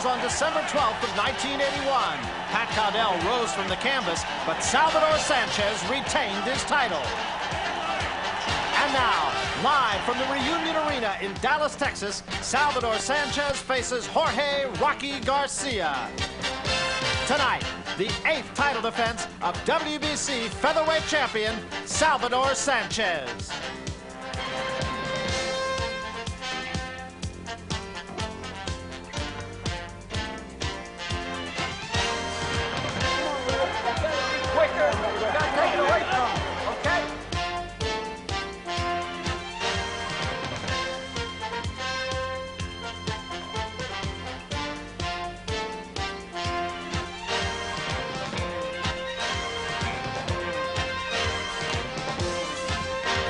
was on December 12th of 1981. Pat Cowdell rose from the canvas, but Salvador Sanchez retained his title. And now, live from the Reunion Arena in Dallas, Texas, Salvador Sanchez faces Jorge Rocky Garcia. Tonight, the 8th title defense of WBC Featherweight Champion, Salvador Sanchez.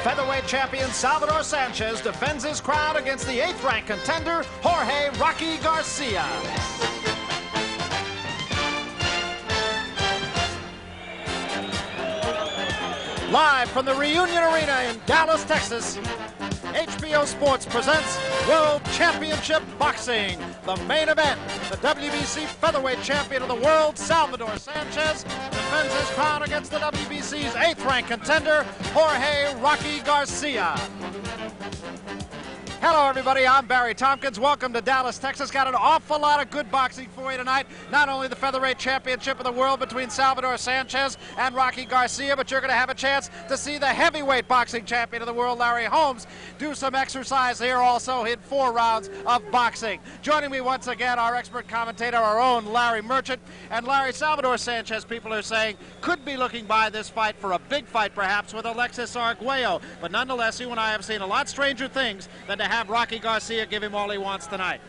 Featherweight champion Salvador Sanchez defends his crown against the 8th-ranked contender, Jorge Rocky Garcia. Live from the Reunion Arena in Dallas, Texas, HBO Sports presents World Championship Boxing. The main event, the WBC Featherweight Champion of the world, Salvador Sanchez, defends his crown against the WBC's 8th-ranked contender, Jorge Rocky Garcia. Hello, everybody. I'm Barry Tompkins. Welcome to Dallas, Texas. Got an awful lot of good boxing for you tonight. Not only the Featherweight Championship of the world between Salvador Sanchez and Rocky Garcia, but you're going to have a chance to see the heavyweight boxing champion of the world, Larry Holmes, do some exercise here also in 4 rounds of boxing. Joining me once again, our expert commentator, our own Larry Merchant. And Larry, Salvador Sanchez, people are saying, could be looking by this fight for a big fight, perhaps, with Alexis Arguello. But nonetheless, you and I have seen a lot stranger things than to have Rocky Garcia give him all he wants tonight.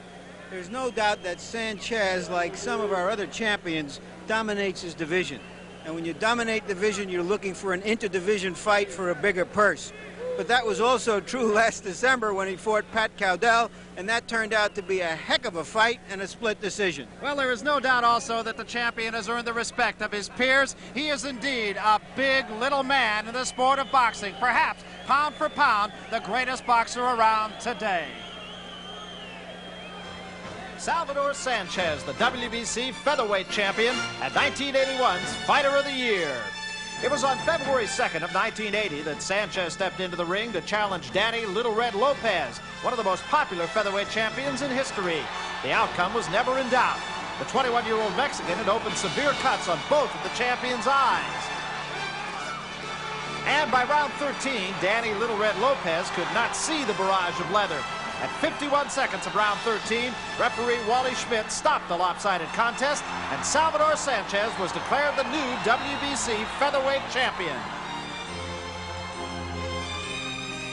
There's no doubt that Sanchez, like some of our other champions, dominates his division. And when you dominate division, you're looking for an interdivision fight for a bigger purse. But that was also true last December when he fought Pat Cowdell, and that turned out to be a heck of a fight and a split decision. Well, there is no doubt also that the champion has earned the respect of his peers. He is indeed a big little man in the sport of boxing, perhaps pound for pound the greatest boxer around today. Salvador Sanchez, the WBC Featherweight Champion and 1981's Fighter of the Year. It was on February 2nd of 1980 that Sanchez stepped into the ring to challenge Danny Little Red Lopez, one of the most popular featherweight champions in history. The outcome was never in doubt. The 21-year-old Mexican had opened severe cuts on both of the champion's eyes. And by round 13, Danny Little Red Lopez could not see the barrage of leather. At 51 seconds of round 13, referee Wally Schmidt stopped the lopsided contest, and Salvador Sanchez was declared the new WBC Featherweight Champion.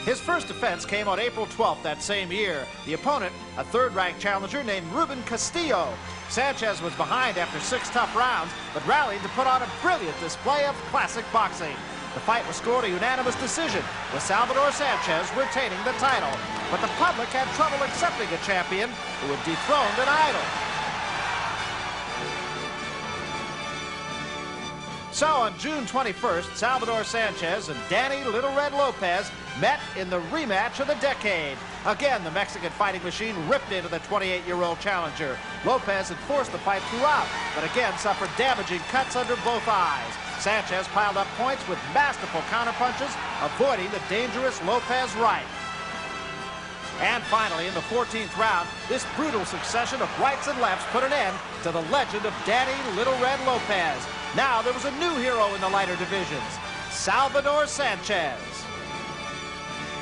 His first defense came on April 12th that same year. The opponent, a 3rd-ranked challenger named Ruben Castillo. Sanchez was behind after 6 tough rounds, but rallied to put on a brilliant display of classic boxing. The fight was scored a unanimous decision, with Salvador Sanchez retaining the title. But the public had trouble accepting a champion who had dethroned an idol. So on June 21st, Salvador Sanchez and Danny Little Red Lopez met in the rematch of the decade. Again, the Mexican fighting machine ripped into the 28-year-old challenger. Lopez had forced the fight throughout, but again suffered damaging cuts under both eyes. Sanchez piled up points with masterful counterpunches, avoiding the dangerous Lopez right. And finally, in the 14th round, this brutal succession of rights and lefts put an end to the legend of Danny Little Red Lopez. Now there was a new hero in the lighter divisions, Salvador Sanchez.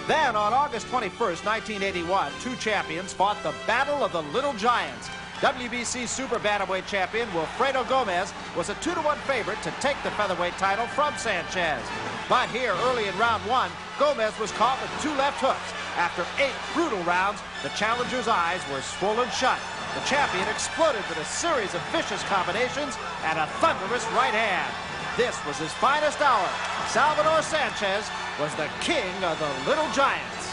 Then on August 21st, 1981, 2 champions fought the Battle of the Little Giants. WBC Super Bantamweight champion Wilfredo Gomez was a 2-to-1 favorite to take the featherweight title from Sanchez. But here, early in round 1, Gomez was caught with 2 left hooks. After 8 brutal rounds, the challenger's eyes were swollen shut. The champion exploded with a series of vicious combinations and a thunderous right hand. This was his finest hour. Salvador Sanchez was the king of the Little Giants.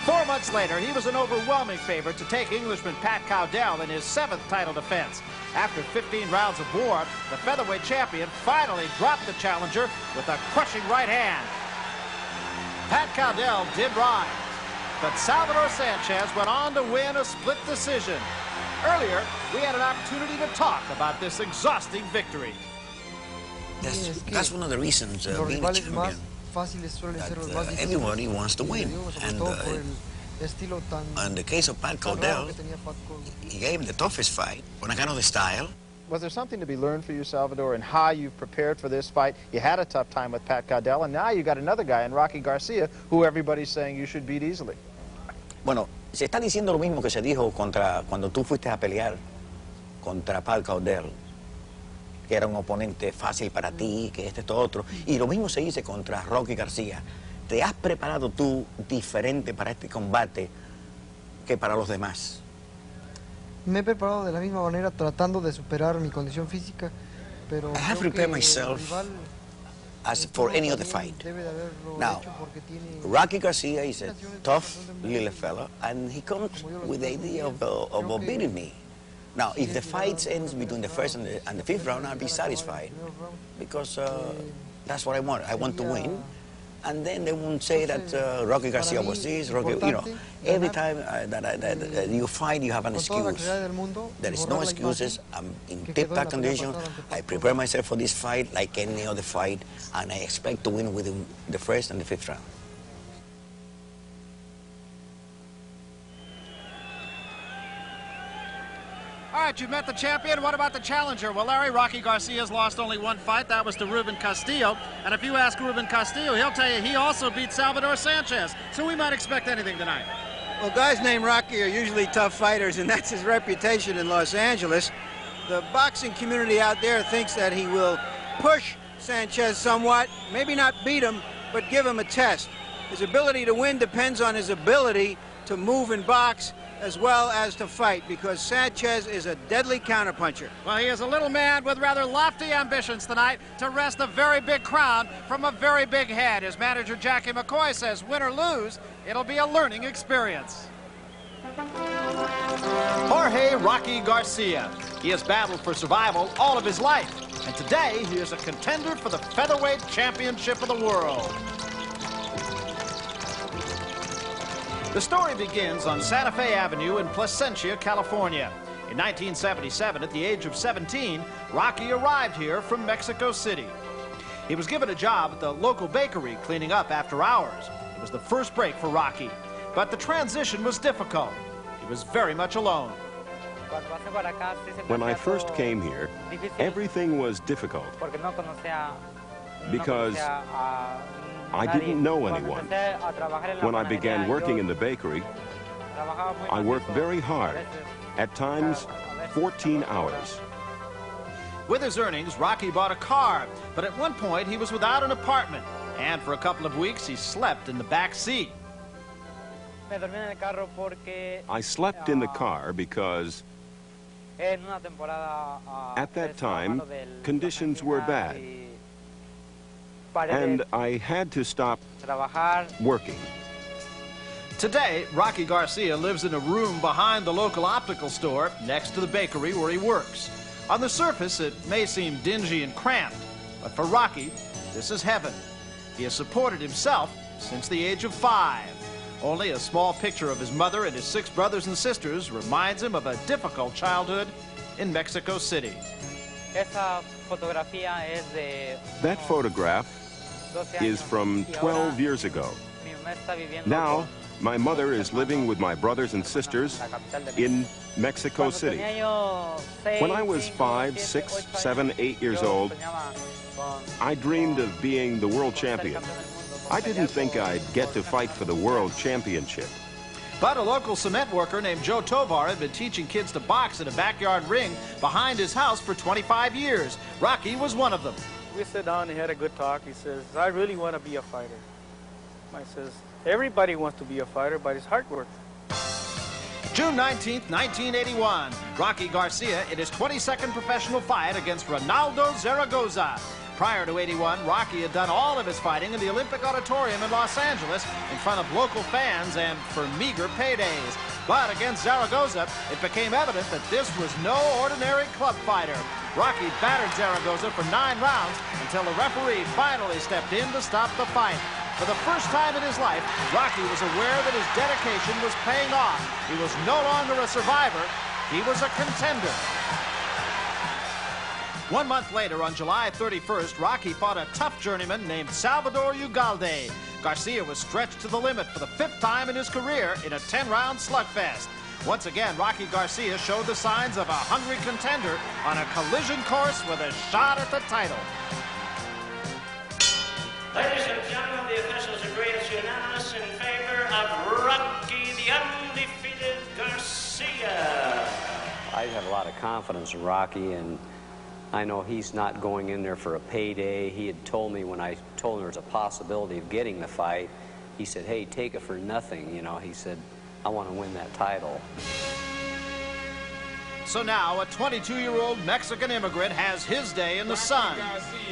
4 months later, he was an overwhelming favorite to take Englishman Pat Cowdell in his 7th title defense. After 15 rounds of war, the featherweight champion finally dropped the challenger with a crushing right hand. Pat Cowdell did rise. but Salvador Sanchez went on to win a split decision. Earlier, we had an opportunity to talk about this exhausting victory. That's one of the reasons being a champion. Everybody wants to win. And in the case of Pat Caudell, he gave the toughest fight on account of the style. Was there something to be learned for you, Salvador, in how you've prepared for this fight? You had a tough time with Pat Caudell, and now you got another guy in Rocky Garcia, who everybody's saying you should beat easily. Bueno, se está diciendo lo mismo que se dijo cuando tú fuiste a pelear contra Pat Caudell, que era un oponente fácil para ti, que esto otro. Y lo mismo se dice contra Rocky Garcia. ¿Te has preparado tú diferente para este combate que para los demás? Me he preparado de la misma manera tratando de superar mi condición física, pero I have prepared myself as for any other fight. Now, Rocky Garcia is a tough little fella, and he comes with the idea of beating me. Now, if the fight ends between the first and the fifth round, I'll be satisfied, because that's what I want. I want to win. And then they won't say that Rocky Garcia was this, Rocky, you know. Every time that you fight, you have an excuse. There is no excuses. I'm in tip-top condition. I prepare myself for this fight like any other fight, and I expect to win within the first and the fifth round. All right, you've met the champion. What about the challenger? Well, Larry, Rocky Garcia's lost only one fight. That was to Ruben Castillo. And if you ask Ruben Castillo, he'll tell you he also beat Salvador Sanchez. So we might expect anything tonight. Well, guys named Rocky are usually tough fighters, and that's his reputation in Los Angeles. The boxing community out there thinks that he will push Sanchez somewhat, maybe not beat him, but give him a test. His ability to win depends on his ability to move and box, as well as to fight, because Sanchez is a deadly counterpuncher. Well, he is a little man with rather lofty ambitions tonight to wrest a very big crown from a very big head. His manager, Jackie McCoy, says win or lose, it'll be a learning experience. Jorge Rocky Garcia. He has battled for survival all of his life, and today he is a contender for the Featherweight Championship of the world. The story begins on Santa Fe Avenue in Placentia, California. In 1977, at the age of 17, Rocky arrived here from Mexico City. He was given a job at the local bakery cleaning up after hours. It was the first break for Rocky, but the transition was difficult. He was very much alone. When I first came here, everything was difficult because I didn't know anyone. When I began working in the bakery, I worked very hard, at times 14 hours. With his earnings, Rocky bought a car, but at one point he was without an apartment, and for a couple of weeks he slept in the back seat. I slept in the car because at that time conditions were bad, and I had to stop working. Today, Rocky Garcia lives in a room behind the local optical store next to the bakery where he works. On the surface, it may seem dingy and cramped, but for Rocky, this is heaven. He has supported himself since the age of 5. Only a small picture of his mother and his 6 brothers and sisters reminds him of a difficult childhood in Mexico City. That photograph is from 12 years ago. Now, my mother is living with my brothers and sisters in Mexico City. When I was 5, 6, 7, 8 years old, I dreamed of being the world champion. I didn't think I'd get to fight for the world championship. But a local cement worker named Joe Tovar had been teaching kids to box in a backyard ring behind his house for 25 years. Rocky was one of them. We sat down and had a good talk. He says, I really want to be a fighter. I says, everybody wants to be a fighter, but it's hard work. June 19th, 1981, Rocky Garcia in his 22nd professional fight against Ronaldo Zaragoza. Prior to 81, Rocky had done all of his fighting in the Olympic Auditorium in Los Angeles in front of local fans and for meager paydays. But against Zaragoza, it became evident that this was no ordinary club fighter. Rocky battered Zaragoza for 9 rounds until the referee finally stepped in to stop the fight. For the first time in his life, Rocky was aware that his dedication was paying off. He was no longer a survivor, he was a contender. 1 month later, on July 31st, Rocky fought a tough journeyman named Salvador Ugalde. Garcia was stretched to the limit for the 5th time in his career in a 10-round slugfest. Once again, Rocky Garcia showed the signs of a hungry contender on a collision course with a shot at the title. Ladies and gentlemen, the officials agree it's unanimous in favor of Rocky, the undefeated Garcia. I have a lot of confidence in Rocky, and I know he's not going in there for a payday. He had told me when I told him there was a possibility of getting the fight, he said, hey, take it for nothing. You know, he said, I want to win that title. So now a 22-year-old Mexican immigrant has his day in the sun.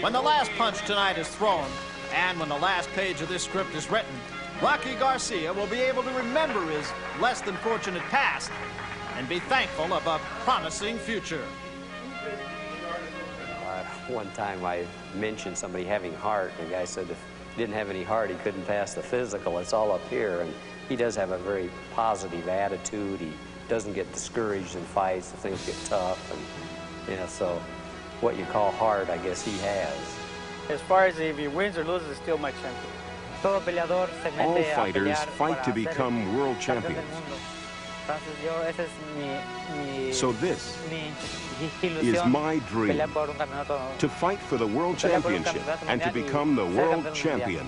When the last punch tonight is thrown, and when the last page of this script is written, Rocky Garcia will be able to remember his less than fortunate past and be thankful of a promising future. One time I mentioned somebody having heart, and the guy said if he didn't have any heart, he couldn't pass the physical. It's all up here, and he does have a very positive attitude. He doesn't get discouraged in fights if things get tough, and you know, so what you call hard, I guess he has. As far as if he wins or loses, it's still my champion. All fighters fight to become world champions. So this is my dream, to fight for the world championship and to become the world champion.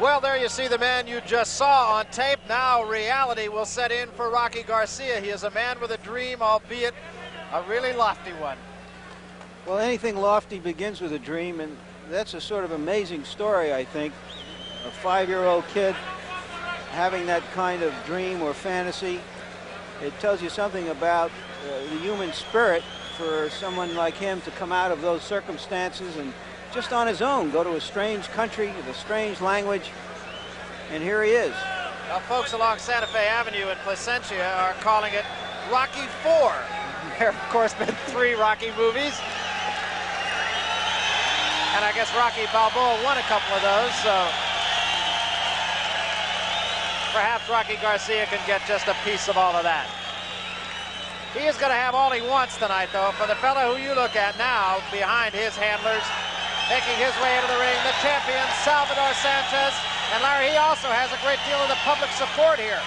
Well, there you see the man you just saw on tape. Now reality will set in for Rocky Garcia. He is a man with a dream, albeit a really lofty one. Well, anything lofty begins with a dream, and that's a sort of amazing story, I think. A 5-year-old kid having that kind of dream or fantasy. It tells you something about the human spirit for someone like him to come out of those circumstances and just on his own go to a strange country with a strange language, and here he is. Now, folks along Santa Fe Avenue in Placentia are calling it Rocky 4. There have, of course, been 3 Rocky movies. And I guess Rocky Balboa won a couple of those, so perhaps Rocky Garcia can get just a piece of all of that. He is going to have all he wants tonight, though. For the fellow who you look at now, behind his handlers, making his way into the ring, the champion, Salvador Sanchez. And Larry, he also has a great deal of the public support here.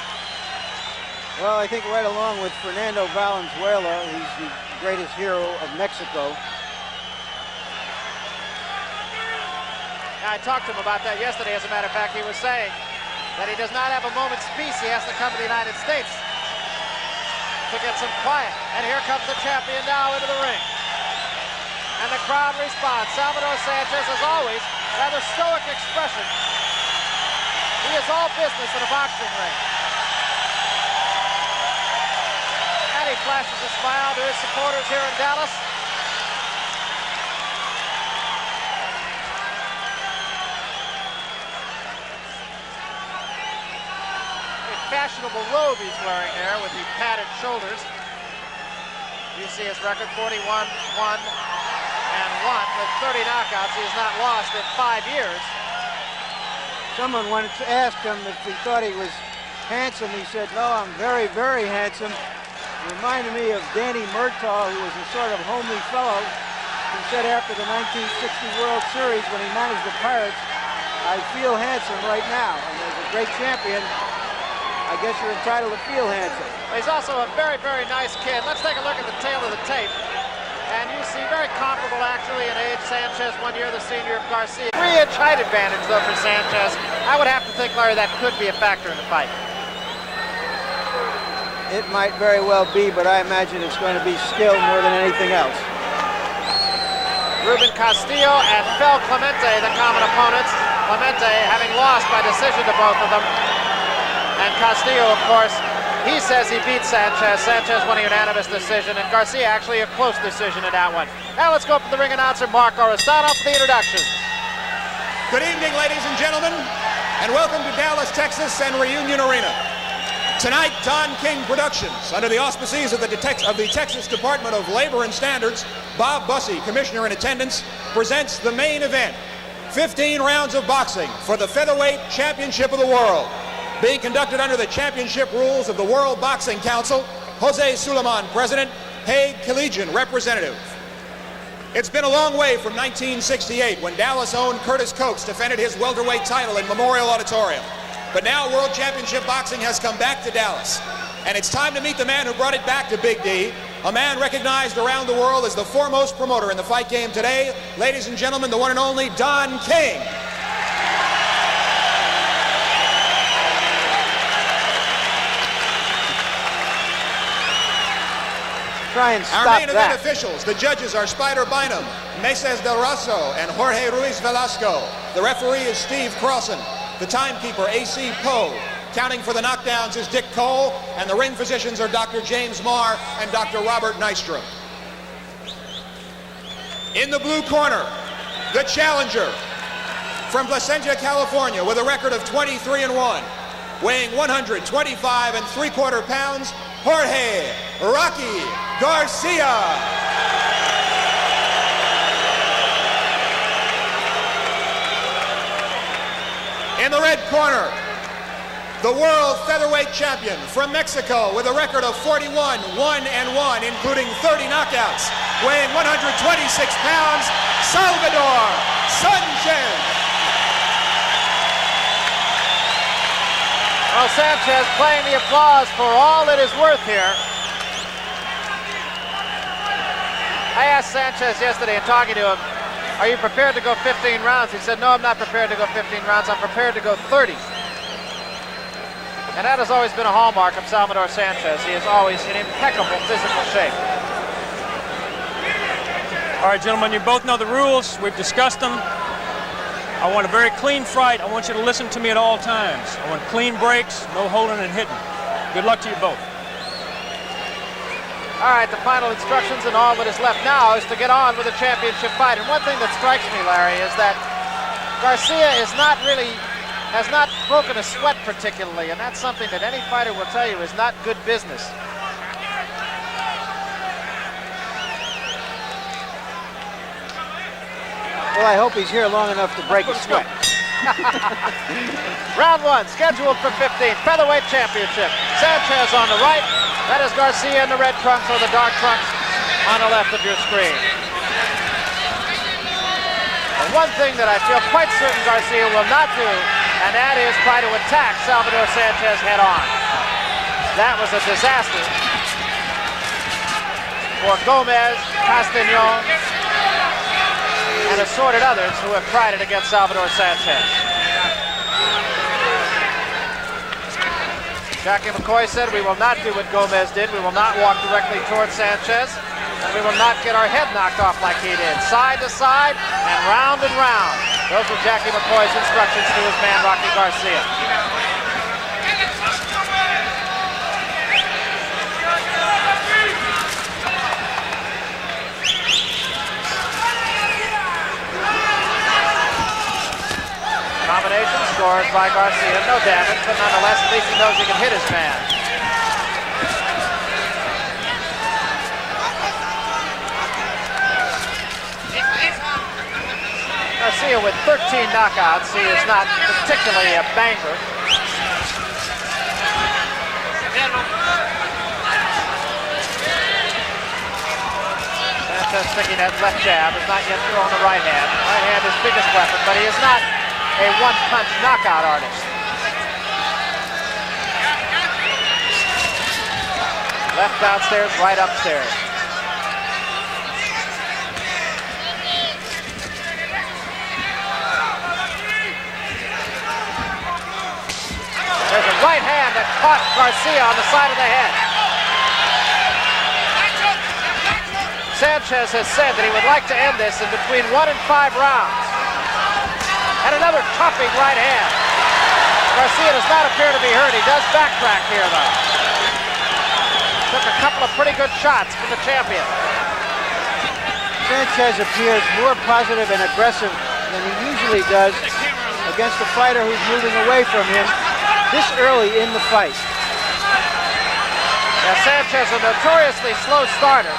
Well, I think right along with Fernando Valenzuela, he's the greatest hero of Mexico. I talked to him about that yesterday. As a matter of fact, he was saying that he does not have a moment's peace. He has to come to the United States to get some quiet. And here comes the champion now into the ring. And the crowd responds. Salvador Sanchez, as always, rather stoic expression. He is all business in a boxing ring. And he flashes a smile to his supporters here in Dallas. A fashionable robe he's wearing there with the padded shoulders. You see his record, 41-1. With 30 knockouts. He has not lost in 5 years. Someone once asked him if he thought he was handsome. He said, no, I'm very, very handsome. It reminded me of Danny Murtaugh, who was a sort of homely fellow, who said after the 1960 World Series when he managed the Pirates, I feel handsome right now. And as a great champion, I guess you're entitled to feel handsome. He's also a very, very nice kid. Let's take a look at the tail of the tape. And you see very comparable, actually, in age. Sanchez, 1 year the senior of Garcia. 3-inch height advantage, though, for Sanchez. I would have to think, Larry, that could be a factor in the fight. It might very well be, but I imagine it's going to be skill more than anything else. Ruben Castillo and Fel Clemente, the common opponents. Clemente having lost by decision to both of them. And Castillo, of course, He says he beat Sanchez. Sanchez won a unanimous decision, and Garcia actually a close decision in that one. Now let's go up to the ring announcer, Mark Oristano, for the introductions. Good evening, ladies and gentlemen, and welcome to Dallas, Texas and Reunion Arena. Tonight, Don King Productions, under the auspices of the Texas Department of Labor and Standards, Bob Bussey, Commissioner in attendance, presents the main event, 15 rounds of boxing for the Featherweight Championship of the World. Being conducted under the championship rules of the World Boxing Council, Jose Suleiman, President, Hague Collegian Representative. It's been a long way from 1968 when Dallas owned Curtis Coates defended his welterweight title in Memorial Auditorium. But now World Championship Boxing has come back to Dallas. And it's time to meet the man who brought it back to Big D, a man recognized around the world as the foremost promoter in the fight game today. Ladies and gentlemen, the one and only Don King. Try and stop Our main event that. officials, the judges are Spider Bynum, Moises del Razo, and Jorge Ruiz Velasco. The referee is Steve Crosson. The timekeeper, A.C. Poe. Counting for the knockdowns is Dick Cole, and the ring physicians are Dr. James Marr and Dr. Robert Nystrom. In the blue corner, the challenger from Placentia, California, with a record of 23-1, weighing 125 3/4 pounds, Jorge Rocky Garcia. In the red corner, the world featherweight champion from Mexico with a record of 41-1-1, including 30 knockouts, weighing 126 pounds, Salvador Sanchez. Well, Sanchez playing the applause for all it is worth here. I asked Sanchez yesterday in talking to him, are you prepared to go 15 rounds? He said, no, I'm not prepared to go 15 rounds. I'm prepared to go 30. And that has always been a hallmark of Salvador Sanchez. He is always in impeccable physical shape. All right, gentlemen, you both know the rules. We've discussed them. I want a very clean fight. I want you to listen to me at all times. I want clean breaks, no holding and hitting. Good luck to you both. All right, the final instructions and all that is left now is to get on with the championship fight. And one thing that strikes me, Larry, is that Garcia has not broken a sweat particularly, and that's something that any fighter will tell you is not good business. Well, I hope he's here long enough to break a sweat. Round one, scheduled for 15, Featherweight Championship. Sanchez on the right. That is Garcia in the red trunks or the dark trunks on the left of your screen. And one thing that I feel quite certain Garcia will not do, and that is try to attack Salvador Sanchez head on. That was a disaster for Gomez, Castañon, and assorted others who have tried it against Salvador Sanchez. Jackie McCoy said, we will not do what Gomez did. We will not walk directly towards Sanchez, and we will not get our head knocked off like he did. Side to side and round and round. Those were Jackie McCoy's instructions to his man, Rocky Garcia. Combination scores by Garcia. No damage, but nonetheless, at least he knows he can hit his man. Garcia with 13 knockouts. He is not particularly a banger. Sanchez sticking that left jab, is not yet throwing the right hand. Right hand is biggest weapon, but he is not a one-punch knockout artist. Left downstairs, right upstairs. There's a right hand that caught Garcia on the side of the head. Sanchez has said that he would like to end this in between 1 and 5 rounds. And another chopping right hand. Garcia does not appear to be hurt. He does backtrack here, though. took a couple of pretty good shots from the champion. Sanchez appears more positive and aggressive than he usually does against a fighter who's moving away from him this early in the fight. Now Sanchez, a notoriously slow starter.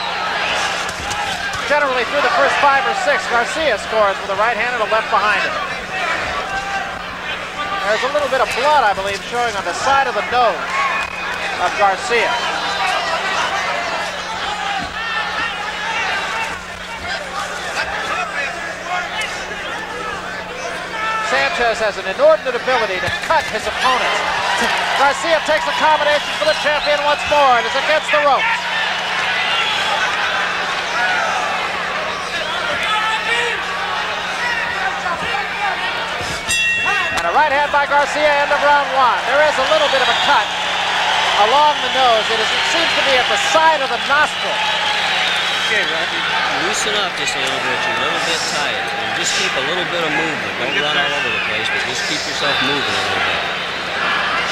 Generally through the first 5 or 6, Garcia scores with a right hand and a left behind him. There's a little bit of blood, I believe, showing on the side of the nose of Garcia. Sanchez has an inordinate ability to cut his opponents. Garcia takes a combination for the champion once more and is against the ropes. And a right hand by Garcia, end of round 1. There is a little bit of a cut along the nose. It seems to be at the side of the nostril. Okay, Rocky, loosen up just a little bit. You're a little bit tight. And just keep a little bit of movement. Don't run all over the place, but just keep yourself moving a little bit.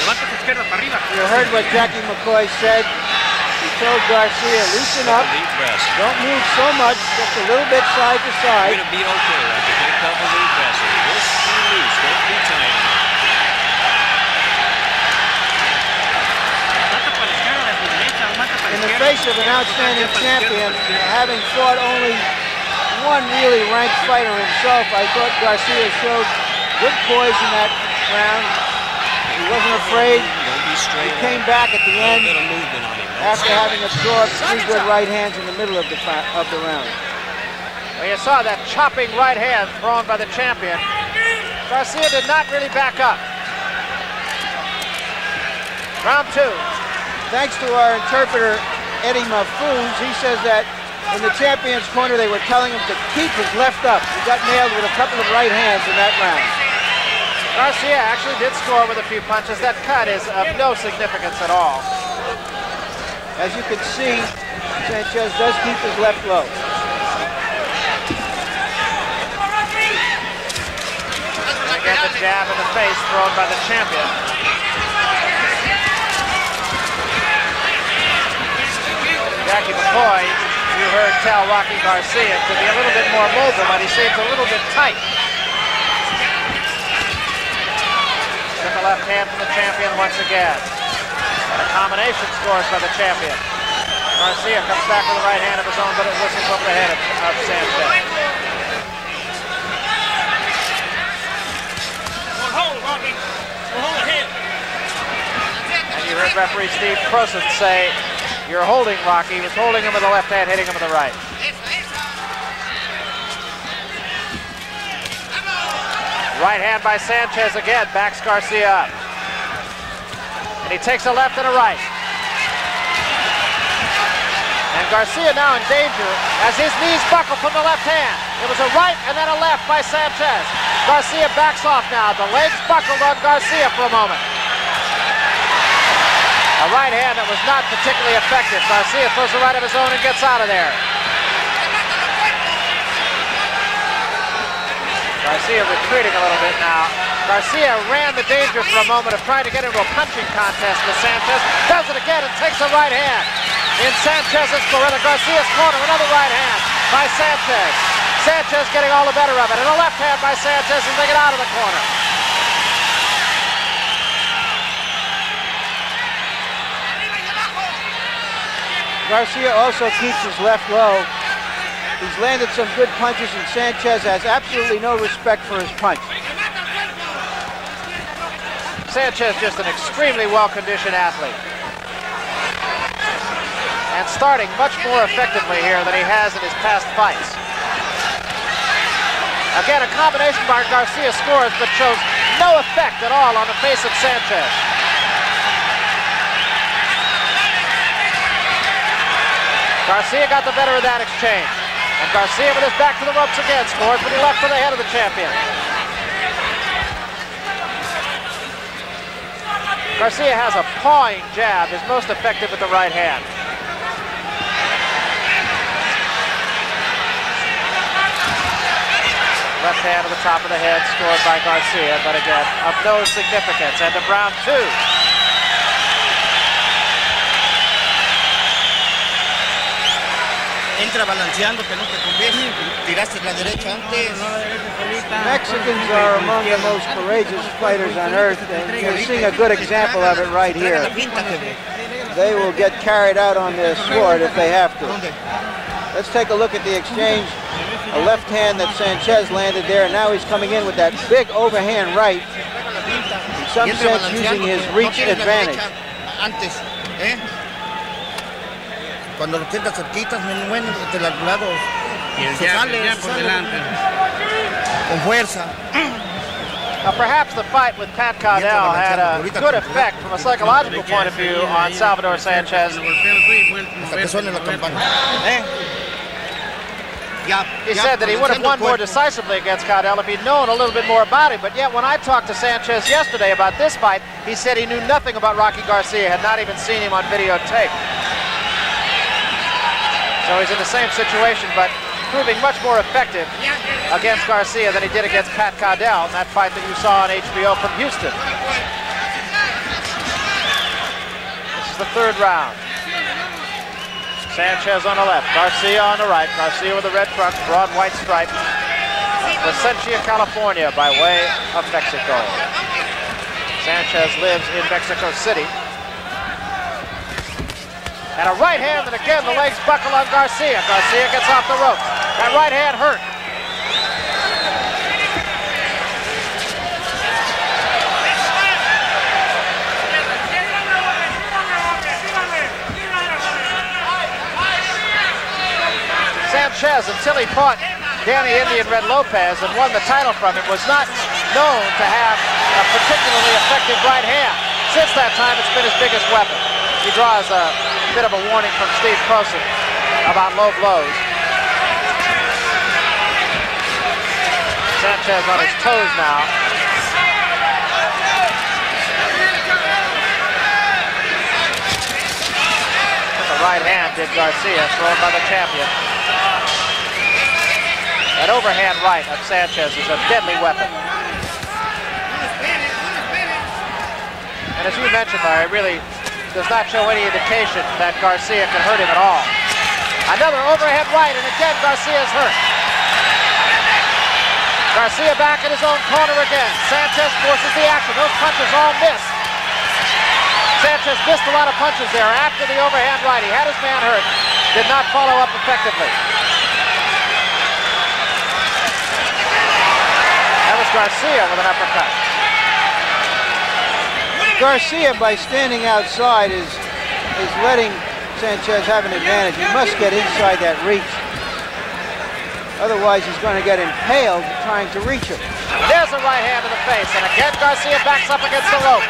You heard what Jackie McCoy said. He told Garcia, loosen up. Deep breaths. Don't move so much, just a little bit side to side. You're going to be okay, Rocky. Take a couple deep breaths. Just be loose. Don't be tight. In the face of an outstanding champion, having fought only one really ranked fighter himself, I thought Garcia showed good poise in that round. He wasn't afraid. He came back at the end after having absorbed 3 good right hands in the middle of the round. Well, you saw that chopping right hand thrown by the champion. Garcia did not really back up. Round 2. Thanks to our interpreter, Eddie Mahfouz, he says that in the champion's corner they were telling him to keep his left up. He got nailed with a couple of right hands in that round. Garcia actually did score with a few punches. That cut is of no significance at all. As you can see, Sanchez does keep his left low. And again, the jab in the face thrown by the champion. Jackie McCoy, you heard tell Rocky Garcia to be a little bit more mobile, but he seems a little bit tight. Took a left hand from the champion once again. And a combination scores by the champion. Garcia comes back with a right hand of his own, but it whistles over the head of Sanchez. Hold, Rocky. Hold the head. And you heard referee Steve Crosson say, you're holding Rocky. He was holding him with the left hand, hitting him with the right. Right hand by Sanchez again, backs Garcia up. And he takes a left and a right. And Garcia now in danger as his knees buckle from the left hand. It was a right and then a left by Sanchez. Garcia backs off now. The legs buckled on Garcia for a moment. A right hand that was not particularly effective. Garcia throws a right of his own and gets out of there. Garcia retreating a little bit now. Garcia ran the danger for a moment of trying to get into a punching contest with Sanchez. Does it again and takes a right hand. In Sanchez's corner, Garcia's corner, another right hand by Sanchez. Sanchez getting all the better of it. And a left hand by Sanchez as they get out of the corner. Garcia also keeps his left low. He's landed some good punches, and Sanchez has absolutely no respect for his punch. Sanchez just an extremely well-conditioned athlete. And starting much more effectively here than he has in his past fights. Again, a combination by Garcia scores, but shows no effect at all on the face of Sanchez. Garcia got the better of that exchange. And Garcia with his back to the ropes again scores, but he left to the head of the champion. Garcia has a pawing jab, is most effective with the right hand. Left hand to the top of the head, scored by Garcia, but again, of no significance. End of round 2. entra balanceando, que no te conviene. Tiraste la derecha antes. Mexicans are among the most courageous fighters on earth, and you're seeing a good example of it right here. They will get carried out on their sword if they have to. Let's take a look at the exchange. A left hand that Sanchez landed there, and now he's coming in with that big overhand right. In some sense, using his reach advantage. Antes, Cuando lo tengas cerquitas, bueno, de los lados. Ya por delante. Con fuerza. Now, perhaps the fight with Pat Cardell had a good effect from a psychological point of view on Salvador Sanchez. He said that he would have won more decisively against Cardell if he'd known a little bit more about him, but yet when I talked to Sanchez yesterday about this fight, he said he knew nothing about Rocky Garcia, had not even seen him on videotape. So he's in the same situation, but proving much more effective against Garcia than he did against Pat Cardell in that fight that you saw on HBO from Houston. This is the third round. Sanchez on the left, Garcia on the right. Garcia with a red trunk, broad white stripe. Placentia, California, by way of Mexico. Sanchez lives in Mexico City. And a right hand, and again the legs buckle on Garcia. Garcia gets off the ropes. That right hand hurt. Sanchez, until he fought Danny Indian Red Lopez and won the title from him, was not known to have a particularly effective right hand. Since that time, it's been his biggest weapon. He draws a bit of a warning from Steve Crosson about low blows. Sanchez on his toes now. The right hand did Garcia, thrown by the champion. That overhand right of Sanchez is a deadly weapon. And as you mentioned, Larry, really does not show any indication that Garcia can hurt him at all. Another overhead right, and again Garcia's hurt. Garcia back in his own corner again. Sanchez forces the action. Those punches all missed. Sanchez missed a lot of punches there after the overhand right. He had his man hurt. Did not follow up effectively. That was Garcia with an uppercut. Garcia, by standing outside, is letting Sanchez have an advantage. He must get inside that reach. Otherwise, he's going to get impaled trying to reach him. There's a right hand to the face, and again Garcia backs up against the ropes.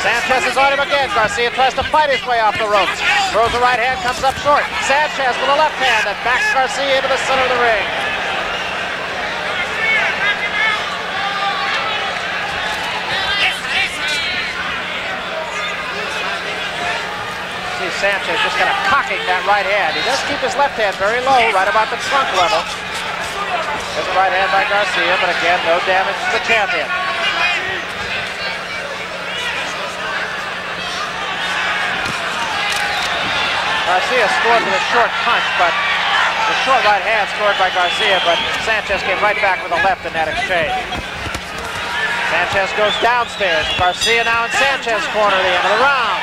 Sanchez is on him again. Garcia tries to fight his way off the ropes. Throws a right hand, comes up short. Sanchez with a left hand that backs Garcia into the center of the ring. Sanchez just kind of cocking that right hand. He does keep his left hand very low, right about the trunk level. There's a right hand by Garcia, but again, no damage to the champion. Garcia scored with a short punch, but the short right hand scored by Garcia, but Sanchez came right back with a left in that exchange. Sanchez goes downstairs. Garcia now in Sanchez's corner at the end of the round.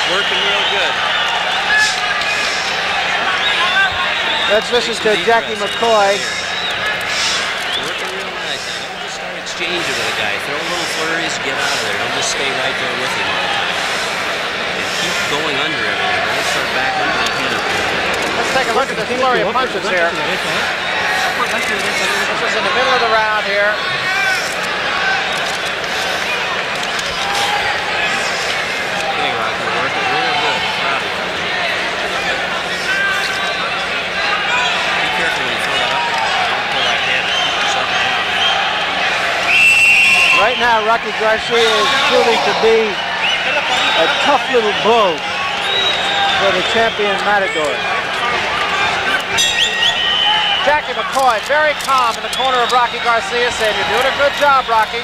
Working real good. Let's listen to Jackie McCoy. Working real nice. Don't just start exchanging with a guy. Throw a little flurries, get out of there. Don't just stay right there with him all the time. And keep going under everything. Don't start back under the head of him. Let's take a look at this flurry of punches here. This is in the middle of the round here. Right now, Rocky Garcia is proving to be a tough little blow for the champion Matador. Jackie McCoy, very calm in the corner of Rocky Garcia, saying, "You're doing a good job, Rocky."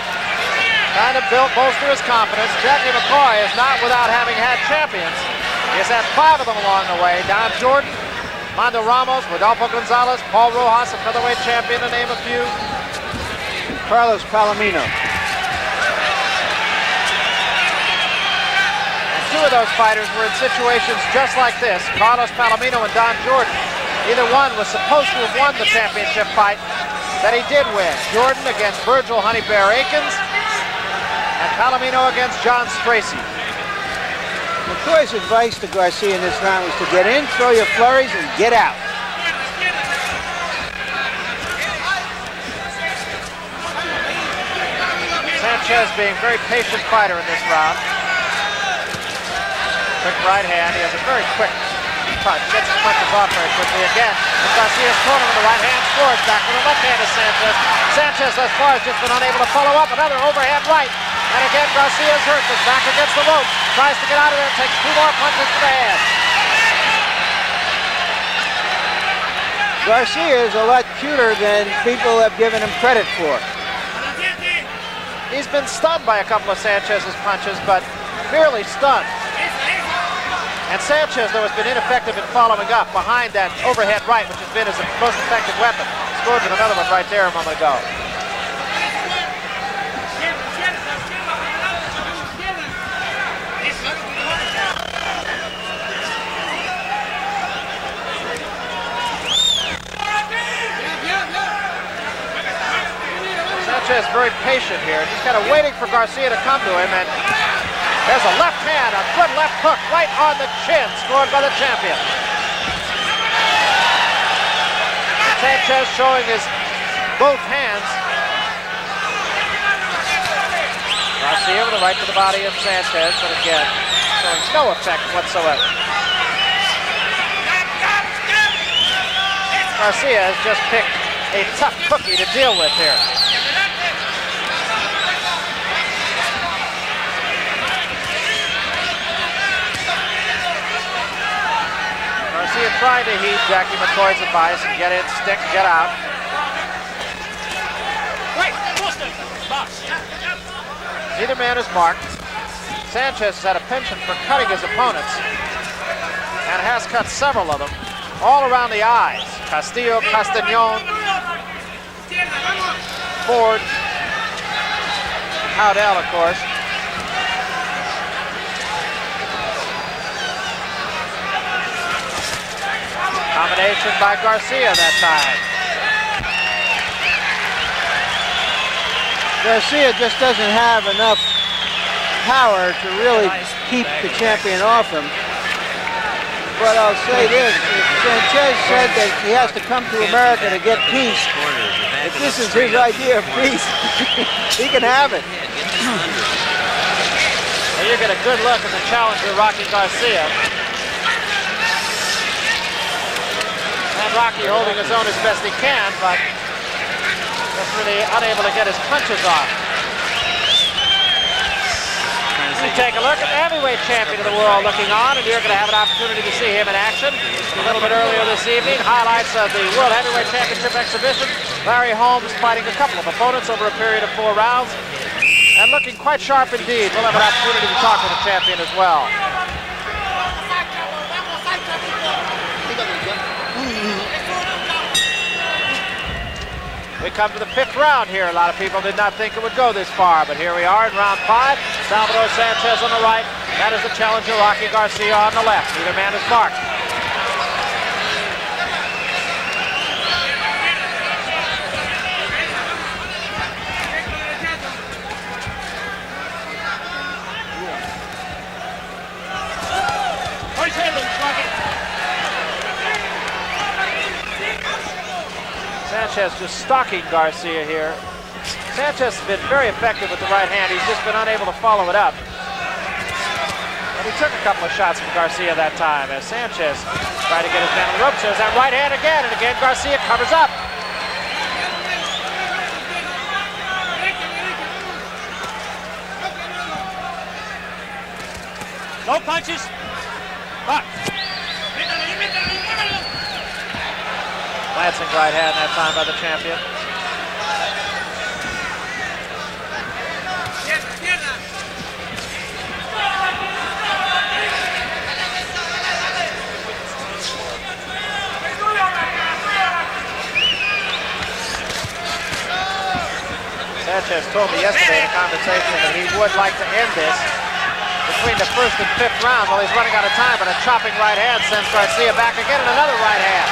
Kind of bolster his confidence. Jackie McCoy is not without having had champions. He has had 5 of them along the way. Don Jordan, Mando Ramos, Rodolfo Gonzalez, Paul Rojas, a featherweight champion, to name a few. Carlos Palomino. And 2 of those fighters were in situations just like this. Carlos Palomino and Don Jordan. Either one was supposed to have won the championship fight that he did win. Jordan against Virgil Honey Bear Akins, and Palomino against John Stracey. McCoy's advice to Garcia in this round was to get in, throw your flurries, and get out. Sanchez being a very patient fighter in this round. Quick right hand. He has a very quick punch. Gets his punches off very quickly again. And Garcia's thrown him with the right hand, scores back with the left hand to Sanchez. Sanchez thus far has just been unable to follow up. Another overhand right. And again, Garcia's hurt. Is back against the rope. Tries to get out of there. Takes 2 more punches to the head. Garcia is a lot cuter than people have given him credit for. He's been stunned by a couple of Sanchez's punches, but merely stunned. And Sanchez, though, has been ineffective in following up behind that overhead right, which has been his most effective weapon. Scored with another one right there a moment ago. Sanchez very patient here, just kind of waiting for Garcia to come to him, and there's a left hand, a good left hook right on the chin, scored by the champion. Sanchez showing his both hands. Garcia with a right to the body of Sanchez, but again, showing no effect whatsoever. Garcia has just picked a tough cookie to deal with here. Garcia tried to heed Jackie McCoy's advice and get in, stick, get out. Neither man is marked. Sanchez has had a penchant for cutting his opponents and has cut several of them all around the eyes. Castillo, Castañon, Ford, Howdell, of course. Combination by Garcia that time. Garcia just doesn't have enough power to really keep the champion off him. But I'll say this, if Sanchez said that he has to come to America to get peace, if this is his idea of peace, he can have it. Well, you get a good look at the challenger, Rocky Garcia. And Rocky holding his own as best he can, but just really unable to get his punches off. You take a look at the heavyweight champion of the world looking on, and you're going to have an opportunity to see him in action a little bit earlier this evening. Highlights of the World Heavyweight Championship exhibition. Larry Holmes fighting a couple of opponents over a period of 4 rounds, and looking quite sharp indeed. We'll have an opportunity to talk with the champion as well. We come to the 5th round here. A lot of people did not think it would go this far, but here we are in round 5. Salvador Sanchez on the right. That is the challenger, Rocky Garcia, on the left. Neither man is marked. Sanchez just stalking Garcia here. Sanchez has been very effective with the right hand. He's just been unable to follow it up. But he took a couple of shots from Garcia that time as Sanchez tried to get his man on the ropes. There's that right hand again, and again Garcia covers up. No punches. Back. Glancing right hand that time by the champion. Sanchez told me yesterday in a conversation that he would like to end this between the 1st and 5th round. Well, he's running out of time, but a chopping right hand sends Garcia back again, and another right hand.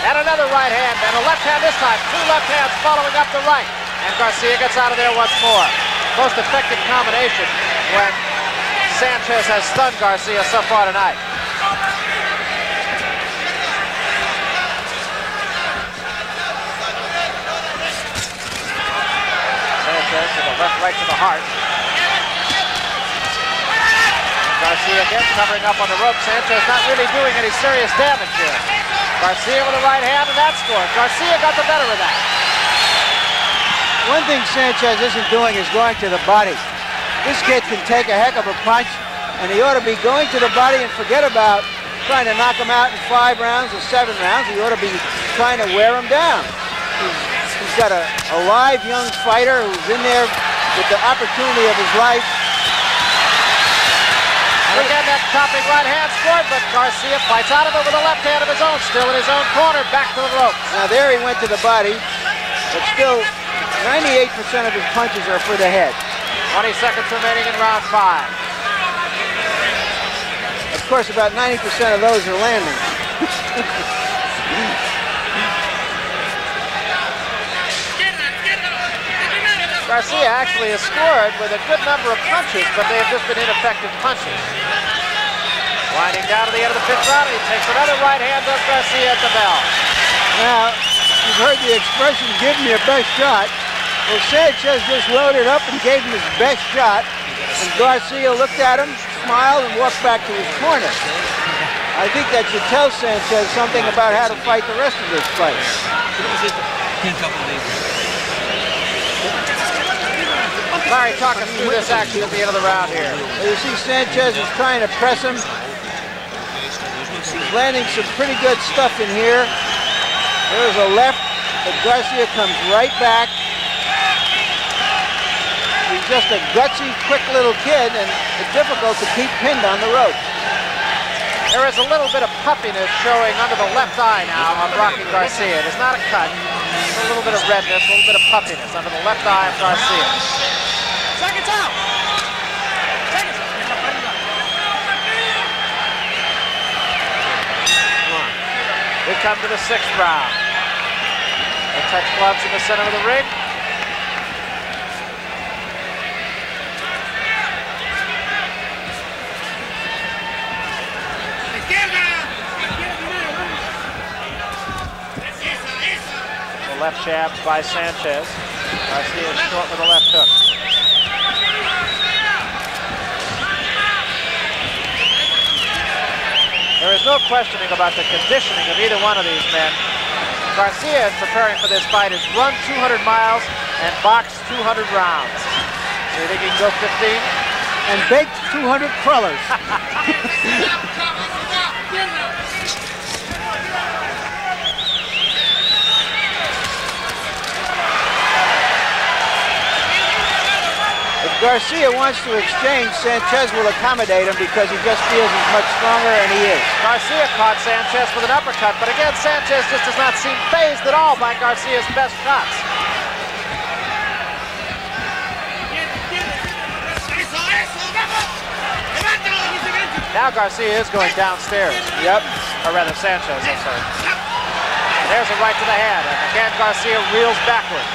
And another right hand, and a left hand this time. 2 left hands following up the right. And Garcia gets out of there once more. Most effective combination when Sanchez has stunned Garcia so far tonight. Sanchez with a left right to the heart. Garcia again covering up on the rope. Sanchez not really doing any serious damage here. Garcia with a right hand, and that scored. Garcia got the better of that. One thing Sanchez isn't doing is going to the body. This kid can take a heck of a punch, and he ought to be going to the body and forget about trying to knock him out in 5 rounds or 7 rounds. He ought to be trying to wear him down. He's got a live young fighter who's in there with the opportunity of his life. And again, that chopping right hand scored, but Garcia fights out of it with a left hand of his own, still in his own corner, back to the ropes. Now there he went to the body, but still 98% of his punches are for the head. 20 seconds remaining in round 5. Of course, about 90% of those are landing. Garcia actually has scored with a good number of punches, but they have just been ineffective punches. Winding down to the end of the 5th round, he takes another right hand, does Garcia at the bell. Now, you've heard the expression, give me your best shot. Well, Sanchez just loaded up and gave him his best shot, and Garcia looked at him, smiled, and walked back to his corner. I think that should tell Sanchez something about how to fight the rest of this fight. Larry, talk us through this action at the end of the round here. Well, you see Sanchez is trying to press him. He's landing some pretty good stuff in here. There's a left, but Garcia comes right back. He's just a gutsy, quick little kid, and it's difficult to keep pinned on the rope. There is a little bit of puffiness showing under the left eye now of Rocky Garcia. It is not a cut. It's a little bit of redness, a little bit of puffiness under the left eye of Garcia. Seconds out! We come to the 6th round. They touch gloves in the center of the ring. The left jab by Sanchez. Garcia is short with a left hook. There is no questioning about the conditioning of either one of these men. Garcia is preparing for this fight, has run 200 miles and boxed 200 rounds. So you think he can go 15? And baked 200 crullers. Garcia wants to exchange, Sanchez will accommodate him because he just feels he's much stronger, and he is. Garcia caught Sanchez with an uppercut, but again, Sanchez just does not seem fazed at all by Garcia's best shots. Now Garcia is going downstairs. Yep. Or rather, Sanchez, I'm sorry. And there's a right to the head, and again, Garcia reels backward.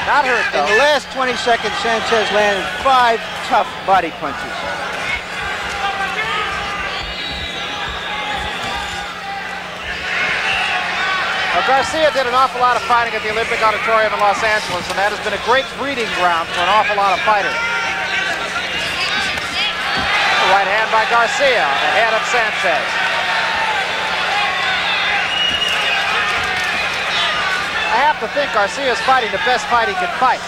Not hurt, though. In the last 20 seconds, Sanchez landed 5 tough body punches. Now, Garcia did an awful lot of fighting at the Olympic Auditorium in Los Angeles, and that has been a great breeding ground for an awful lot of fighters. The right hand by Garcia on the head of Sanchez. I have to think Garcia is fighting the best fight he can fight.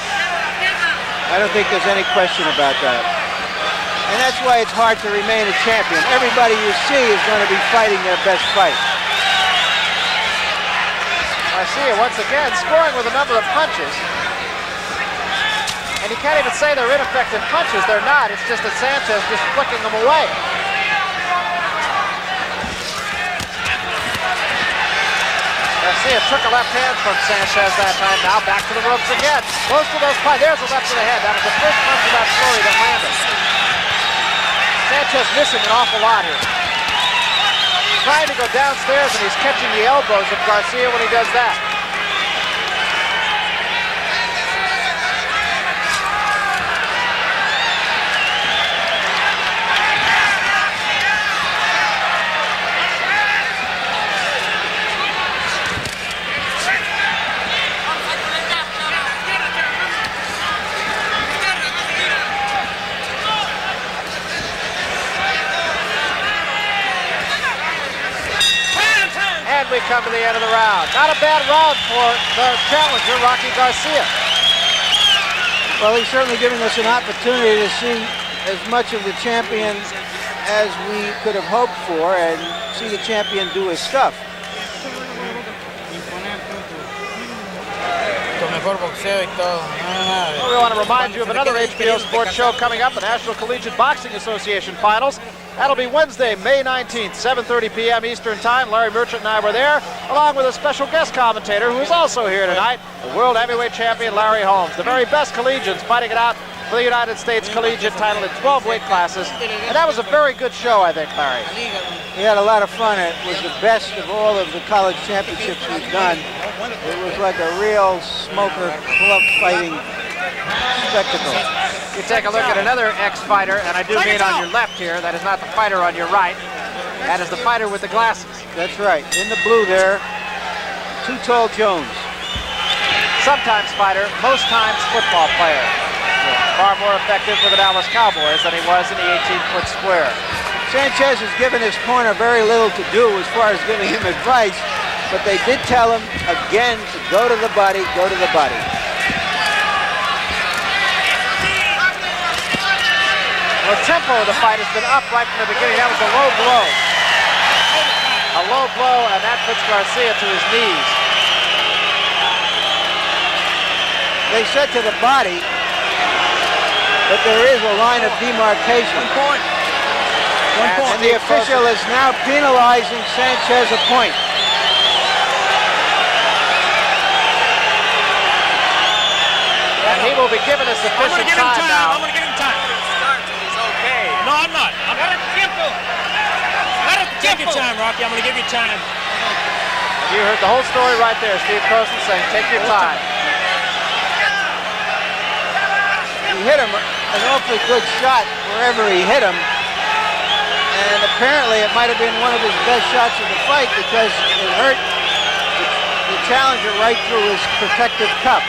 I don't think there's any question about that. And that's why it's hard to remain a champion. Everybody you see is going to be fighting their best fight. Garcia, once again, scoring with a number of punches. And you can't even say they're ineffective punches. They're not. It's just that Sanchez just flicking them away. Garcia took a left hand from Sanchez that time. Now back to the ropes again. Close to those punches. There's a left to the head. That was the first punch of that flurry that landed. Sanchez missing an awful lot here. Trying to go downstairs, and he's catching the elbows of Garcia when he does that. We come to the end of the round. Not a bad round for the challenger, Rocky Garcia. Well, he's certainly giving us an opportunity to see as much of the champion as we could have hoped for and see the champion do his stuff. Well, we want to remind you of another HBO Sports show coming up, the National Collegiate Boxing Association Finals. That'll be Wednesday, May 19th, 7:30 p.m. Eastern Time. Larry Merchant and I were there, along with a special guest commentator who is also here tonight, the World Heavyweight Champion Larry Holmes. The very best collegians fighting it out for the United States Collegiate title in 12 weight classes. And that was a very good show, I think, Larry. We had a lot of fun. It was the best of all of the college championships we've done. It was like a real smoker club fighting spectacle. You take a look at another ex-fighter, and I do mean on your left here. That is not the fighter on your right. That is the fighter with the glasses. That's right. In the blue there, Too Tall Jones. Sometimes fighter, most times football player. Far more effective for the Dallas Cowboys than he was in the 18-foot square. Sanchez has given his corner very little to do as far as giving him advice, but they did tell him again to go to the body, go to the body. The tempo of the fight has been up right from the beginning. That was a low blow. A low blow, and that puts Garcia to his knees. They said to the body, but there is a line of demarcation. 1 point. And the official is now penalizing Sanchez a point. And he will be given a sufficient time now. I'm going to give him time. No, I'm not. Take your time, Rocky. I'm going to give you time. You heard the whole story right there. Steve Crosson saying, take your time. He hit him an awfully good shot wherever he hit him. And apparently it might have been one of his best shots of the fight because it hurt the challenger right through his protective cup.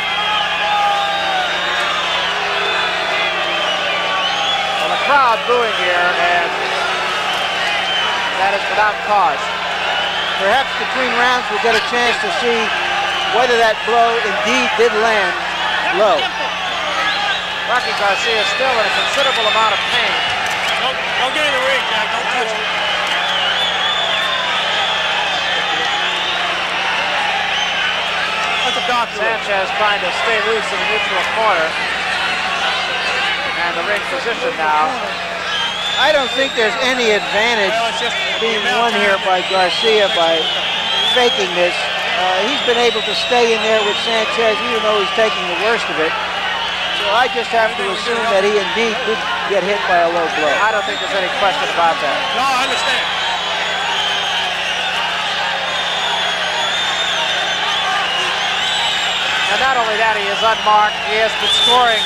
Well, the crowd booing here, and that is without cause. Perhaps between rounds we'll get a chance to see whether that blow indeed did land low. Rocky Garcia is still in a considerable amount of pain. Don't get in the ring, Jack. Don't touch him. Let the doctor. Sanchez trying to stay loose in the neutral corner. And the ring position now. I don't think there's any advantage being won here by Garcia by faking this. He's been able to stay in there with Sanchez even though he's taking the worst of it. So I just have to assume that he indeed did get hit by a low blow. I don't think there's any question about that. No, I understand. And not only that, he is unmarked. He has been scoring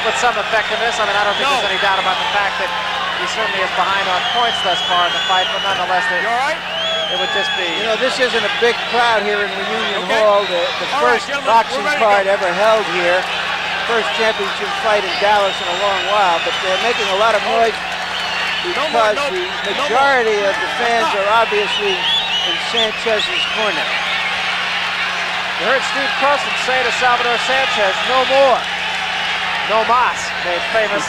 with some effectiveness. I mean, I don't think there's any doubt about the fact that he certainly is behind on points thus far in the fight, but nonetheless, it would just be... You know, this isn't a big crowd here in Reunion Hall. The first boxing card ever held here. First championship fight in Dallas in a long while, but they're making a lot of noise because the majority of the fans are obviously in Sanchez's corner. You heard Steve Crosson say to Salvador Sanchez, no more. No mas, made famous.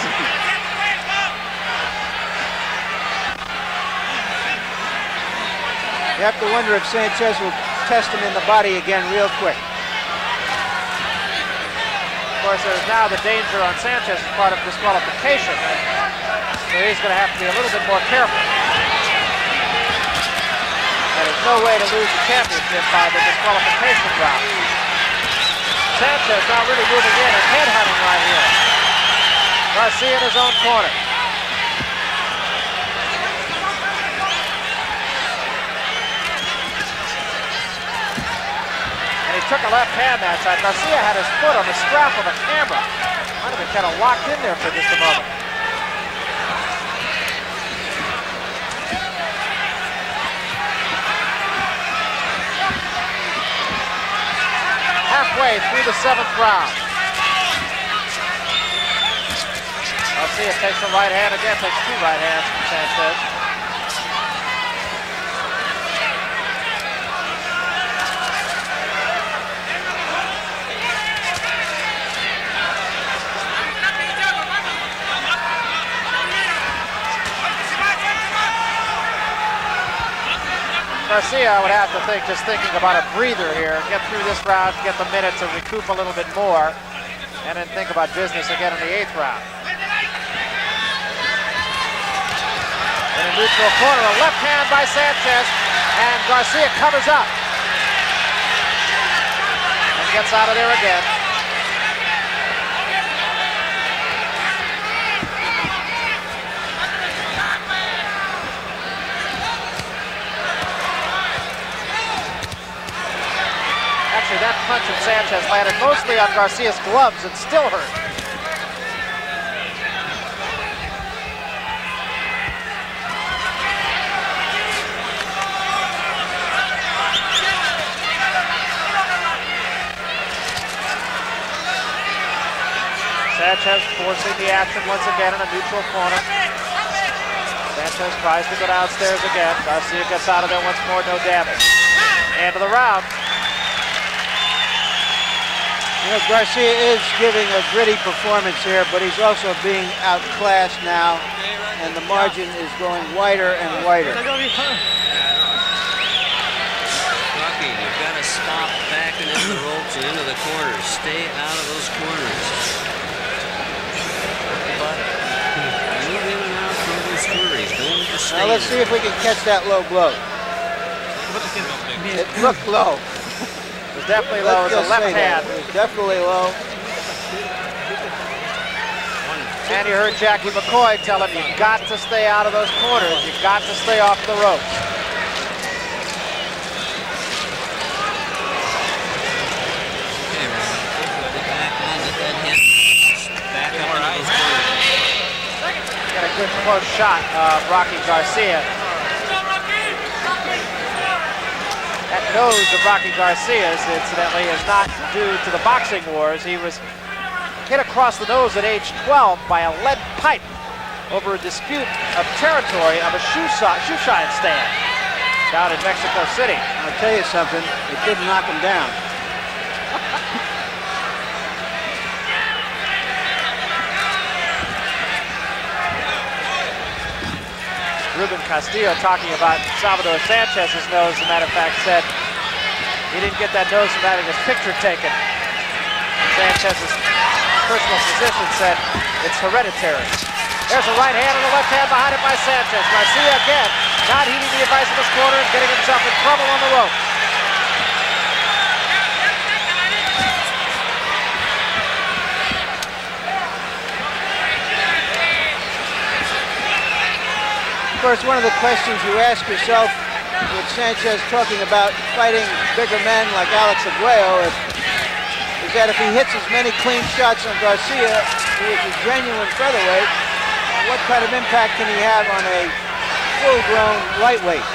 You have to wonder if Sanchez will test him in the body again real quick. Of course, there's now the danger on Sanchez as part of disqualification. So he's going to have to be a little bit more careful. And there's no way to lose the championship by the disqualification route. Sanchez not really moving in and headhunting right here. Garcia in his own corner. And he took a left hand that time. Garcia had his foot on the strap of the camera. Might have been kind of locked in there for just a moment. Halfway through the 7th round. Garcia takes a right hand again, takes 2 right hands from Sanchez. Garcia, I would have to think, just thinking about a breather here, get through this round, get the minute to recoup a little bit more, and then think about business again in the 8th round. In a neutral corner, a left hand by Sanchez, and Garcia covers up. And gets out of there again. Actually, that punch of Sanchez landed mostly on Garcia's gloves and still hurt. Sanchez forcing the action once again in a neutral corner. Sanchez tries to go downstairs again. Garcia gets out of there once more, no damage. End of the round. You know, Garcia is giving a gritty performance here, but he's also being outclassed now, and the margin is going wider and wider. Rocky, you've got to stop backing into the ropes and into the corners. Stay out of those corners. But move in and out from those screws. Don't just stay. Now let's see if we can catch that low blow. It looked low. It was definitely low. It was a left hand. It was definitely low. And you heard Jackie McCoy tell him, you've got to stay out of those corners. You've got to stay off the ropes. Okay, Robin. Get back on, let that hit. Back up into those corners. Got a good close shot of Rocky Garcia. That nose of Rocky Garcia's, incidentally, is not due to the boxing wars. He was hit across the nose at age 12 by a lead pipe over a dispute of territory of a shoe shine stand down in Mexico City. I'll tell you something, it didn't knock him down. Ruben Castillo talking about Salvador Sanchez's nose, as a matter of fact, said he didn't get that nose from having his picture taken. Sanchez's personal physician said it's hereditary. There's a right hand and a left hand behind it by Sanchez. Garcia again, not heeding the advice of his corner and getting himself in trouble on the rope. Of course, one of the questions you ask yourself with Sanchez talking about fighting bigger men like Alex Aguayo is that if he hits as many clean shots on Garcia, who is a genuine featherweight, what kind of impact can he have on a full-grown lightweight?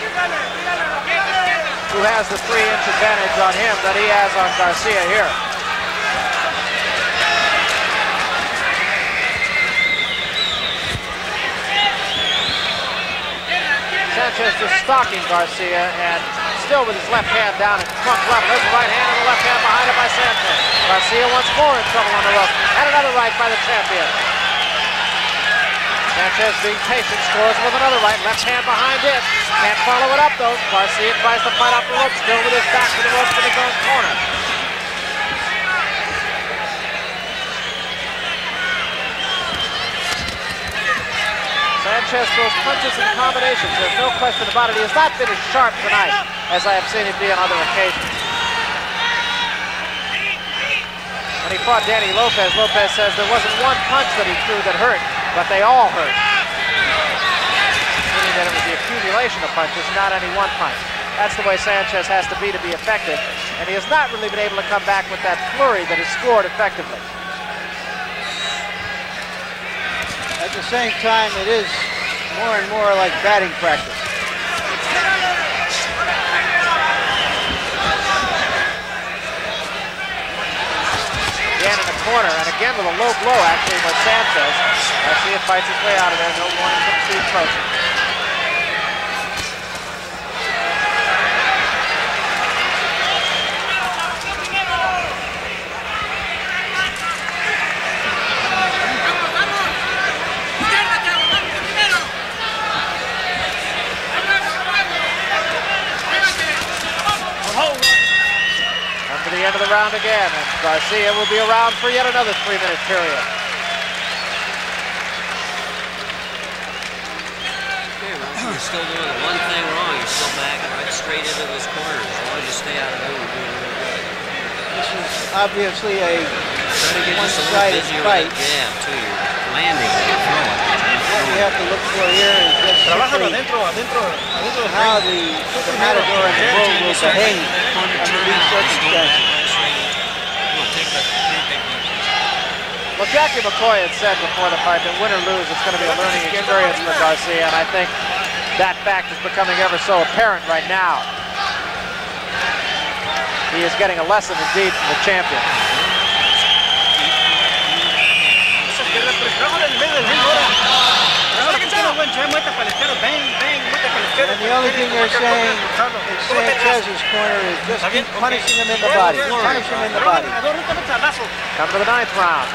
Who has the 3-inch advantage on him that he has on Garcia here. Sanchez just stalking Garcia and still with his left hand down at trunk level. There's a right hand and a left hand behind it by Sanchez. Garcia once more in trouble on the rope. And another right by the champion. Sanchez being patient, scores with another right. Left hand behind it. Can't follow it up though. Garcia tries to fight off the rope, still with his back to the ropes in his own corner. Sanchez throws punches and combinations. There's no question about it. He has not been as sharp tonight as I have seen him be on other occasions. When he fought Danny Lopez, Lopez says there wasn't one punch that he threw that hurt, but they all hurt. Meaning that it was the accumulation of punches, not any one punch. That's the way Sanchez has to be effective, and he has not really been able to come back with that flurry that has scored effectively. At the same time, it is more and more like batting practice. Again in the corner, and again with a low blow actually by Sanchez. Garcia fights his way out of there. No warning from Steve Crosson. To the end of the round again, and Garcia will be around for yet another 3-minute period. Okay, well, you're still doing one thing wrong. You're still backing right straight into those corners. As long as you stay out of there, you're doing really good. This is obviously a one-sided fight. Yeah, too. You're landing when you throw it. What we have to look for here is just how the Matador and the Bull will behave under these circumstances. Well, Jackie McCoy had said before the fight that win or lose, it's going to be a learning experience for Garcia, and I think that fact is becoming ever so apparent right now. He is getting a lesson indeed from the champion. And the only thing they're saying in Sanchez's corner is just keep punishing him in the body. Punish him in the body. Come to the 9th round.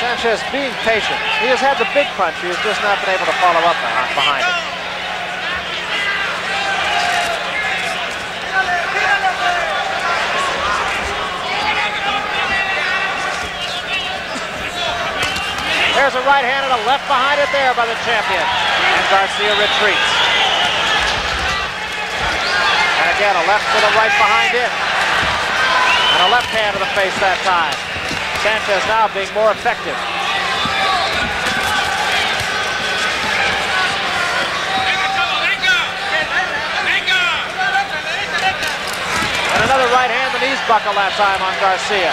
Sanchez being patient. He has had the big punch. He has just not been able to follow up behind it. There's a right hand and a left behind it there by the champion. And Garcia retreats. And again, a left with a right behind it. And a left hand to the face that time. Sanchez now being more effective. And another right hand, the knees buckle that time on Garcia.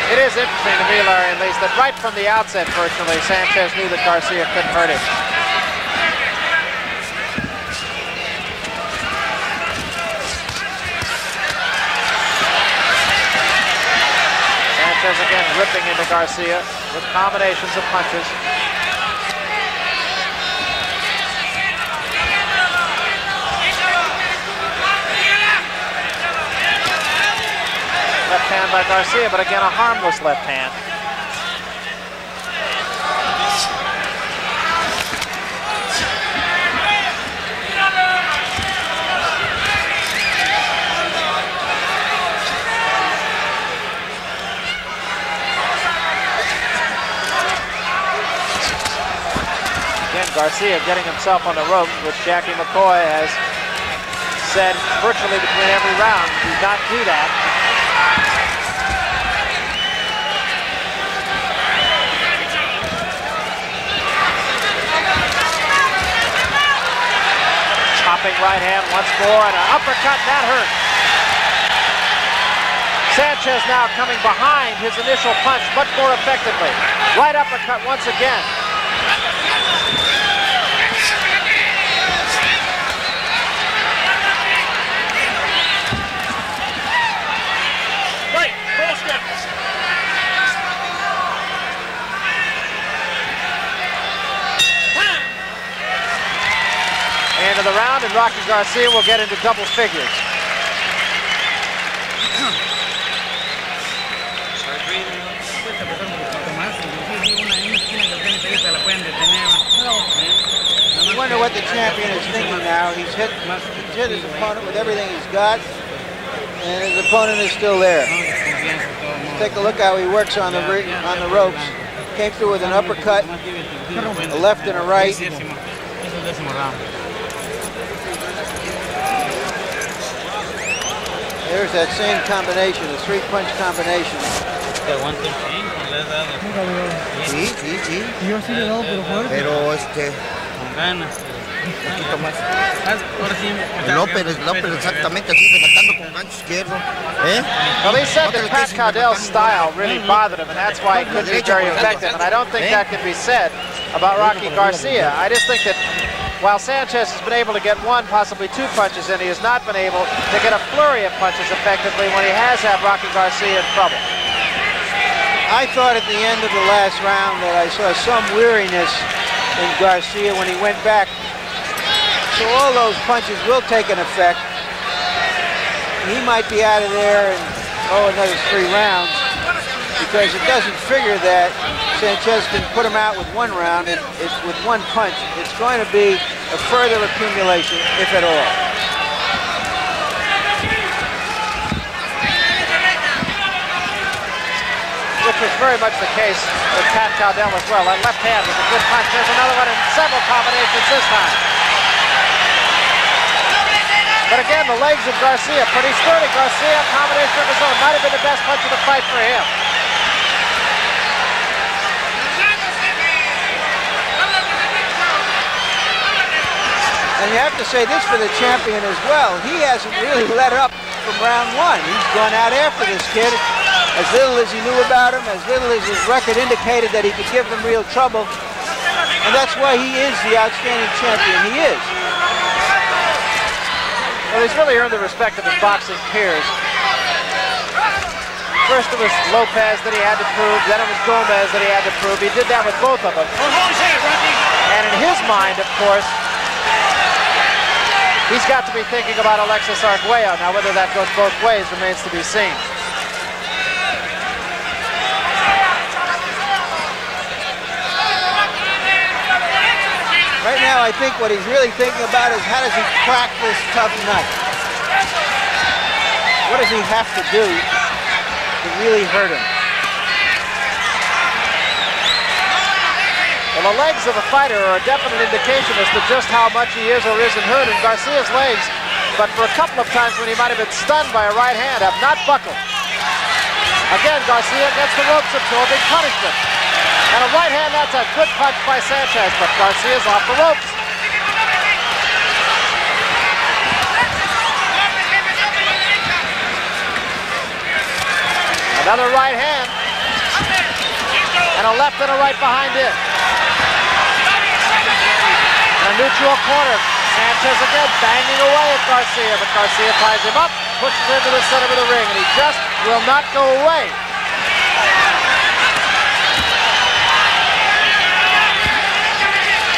It is interesting to me, Larry, at least, that right from the outset, virtually, Sanchez knew that Garcia couldn't hurt him. Sanchez again ripping into Garcia with combinations of punches. Left hand by Garcia, but again a harmless left hand. Again, Garcia getting himself on the ropes, which Jackie McCoy has said virtually between every round. Do not do that. Chopping right hand once more, and an uppercut, that hurt. Sanchez now coming behind his initial punch much more effectively. Right uppercut once again. round, and Rocky Garcia will get into double figures. I wonder what the champion is thinking now. He's hit his opponent with everything he's got, and his opponent is still there. Take a look how he works on the ropes. Came through with an uppercut, a left and a right. There's that same combination, the three-punch combination. Sí. Yo sí le he dado, pero fuerte. Pero con ganas. Un poquito más. López exactamente así, rematando con gancho izquierdo. Well, he said that Pat Cowdell's style really bothered him, and that's why he couldn't be very effective. And I don't think that can be said about Rocky Garcia. I just think that while Sanchez has been able to get one, possibly two punches in, he has not been able to get a flurry of punches effectively when he has had Rocky Garcia in trouble. I thought at the end of the last round that I saw some weariness in Garcia when he went back. So all those punches will take an effect. He might be out of there in, another 3 rounds, because it doesn't figure that Sanchez can put him out with 1 round. It's with 1 punch. It's going to be a further accumulation, if at all. Which was very much the case with Pat Cowdell as well. That left hand was a good punch. There's another one in several combinations this time. But again, the legs of Garcia, pretty sturdy. Garcia, a combination of his own, might have been the best punch of the fight for him. And you have to say this for the champion as well. He hasn't really let up from round 1. He's gone out after this kid. As little as he knew about him, as little as his record indicated that he could give them real trouble. And that's why he is the outstanding champion he is. Well, he's really earned the respect of his boxing peers. First it was Lopez that he had to prove, then it was Gomez that he had to prove. He did that with both of them. And in his mind, of course, he's got to be thinking about Alexis Arguello. Now, whether that goes both ways remains to be seen. Right now, I think what he's really thinking about is how does he crack this tough nut? What does he have to do to really hurt him? Well, the legs of a fighter are a definite indication as to just how much he is or isn't hurt. And Garcia's legs, but for a couple of times when he might have been stunned by a right hand, have not buckled. Again, Garcia gets the ropes, absorbing punishment. And a right hand, that's a good punch by Sanchez, but Garcia's off the ropes. Another right hand. And a left and a right behind it. In a neutral corner, Sanchez again banging away at Garcia, but Garcia ties him up, pushes him into the center of the ring, and he just will not go away.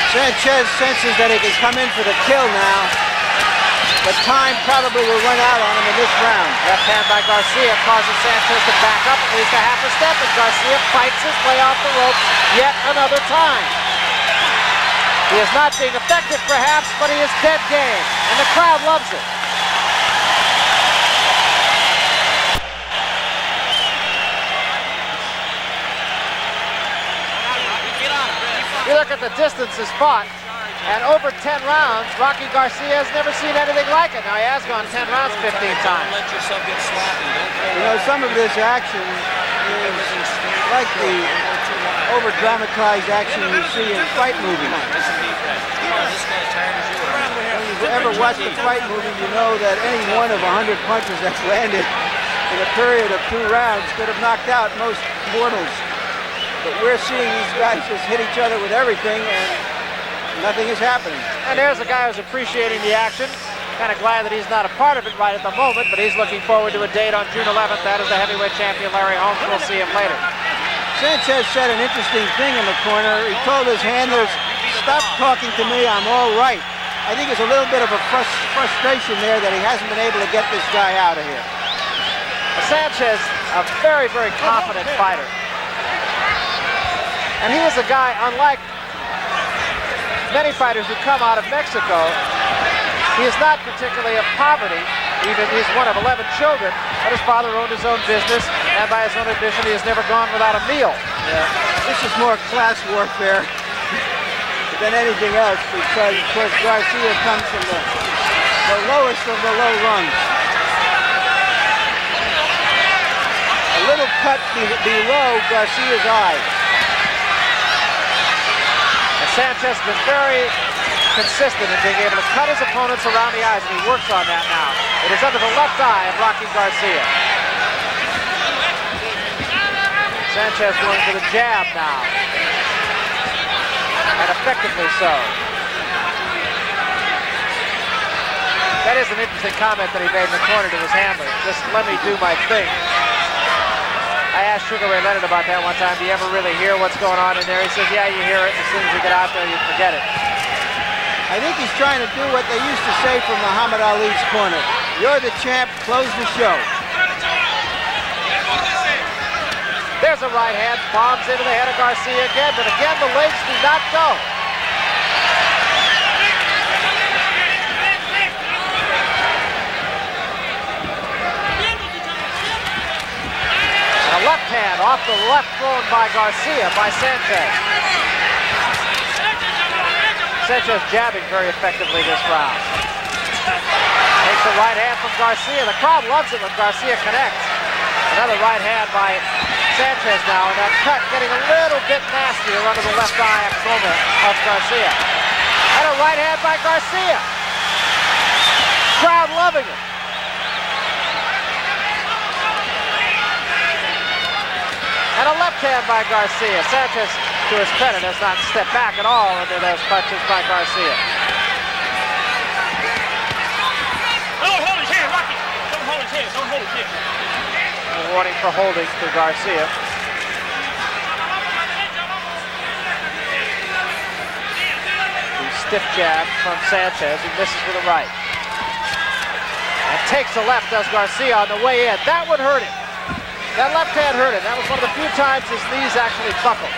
Sanchez senses that he can come in for the kill now, but time probably will run out on him in this round. Left hand by Garcia causes Sanchez to back up at least a half a step, and Garcia fights his way off the ropes yet another time. He is not being effective perhaps, but he is dead game, and the crowd loves it. You look at the distances fought, and over 10 rounds, Rocky Garcia has never seen anything like it. Now, he has gone 10 rounds 15 times. Let yourself get sloppy. You know, some of this action is like the over-dramatized action you see in fight movies. When you've ever watched a fight movie, you know that any one of 100 punches that's landed in a period of 2 rounds could have knocked out most mortals. But we're seeing these guys just hit each other with everything, and nothing is happening. And there's a guy who's appreciating the action. Kind of glad that he's not a part of it right at the moment, but he's looking forward to a date on June 11th. That is the heavyweight champion, Larry Holmes. We'll see him later. Sanchez said an interesting thing in the corner. He told his handlers, "Stop talking to me, I'm all right." I think there's a little bit of a frustration there that he hasn't been able to get this guy out of here. Sanchez, a very, very confident fighter. And he is a guy, unlike many fighters who come out of Mexico, he is not particularly of poverty. Even he's one of 11 children, but his father owned his own business, and by his own admission, he has never gone without a meal. Yeah. This is more class warfare than anything else, because, of course, Garcia comes from the lowest of the low rungs. A little cut below Garcia's eye. And Sanchez has been very consistent in being able to cut his opponents around the eyes, and he works on that now. It is under the left eye of Rocky Garcia. Sanchez going for the jab now. And effectively so. That is an interesting comment that he made in the corner to his handler. Just let me do my thing. I asked Sugar Ray Leonard about that one time. Do you ever really hear what's going on in there? He says, yeah, you hear it. As soon as you get out there, you forget it. I think he's trying to do what they used to say from Muhammad Ali's corner. You're the champ, close the show. There's a right hand, bombs into the head of Garcia again, but again the legs do not go. And a left hand off the left thrown by Garcia, by Sanchez. Sanchez jabbing very effectively this round. Takes a right hand from Garcia. The crowd loves it when Garcia connects. Another right hand by Sanchez now, and that cut getting a little bit nastier under the left eye of Garcia. And a right hand by Garcia. Crowd loving it. And a left hand by Garcia. Sanchez, to his credit, has not stepped back at all under those punches by Garcia. Don't hold his hand, Rocky. Don't hold his hand. Don't hold his hand. A warning for holding to Garcia. The stiff jab from Sanchez. He misses with a right. And takes the left, does Garcia on the way in. That would hurt him. That left hand hurt him. That was one of the few times his knees actually buckled.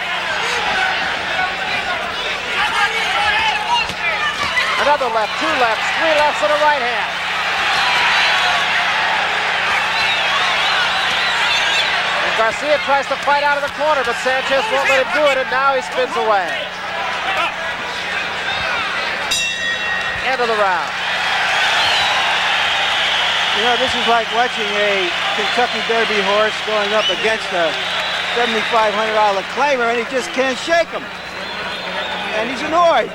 Another left, two lefts, three lefts, and a right hand. And Garcia tries to fight out of the corner, but Sanchez won't let him do it, and now he spins away. End of the round. You know, this is like watching a Kentucky Derby horse going up against a $7,500 claimer, and he just can't shake him. And he's annoyed.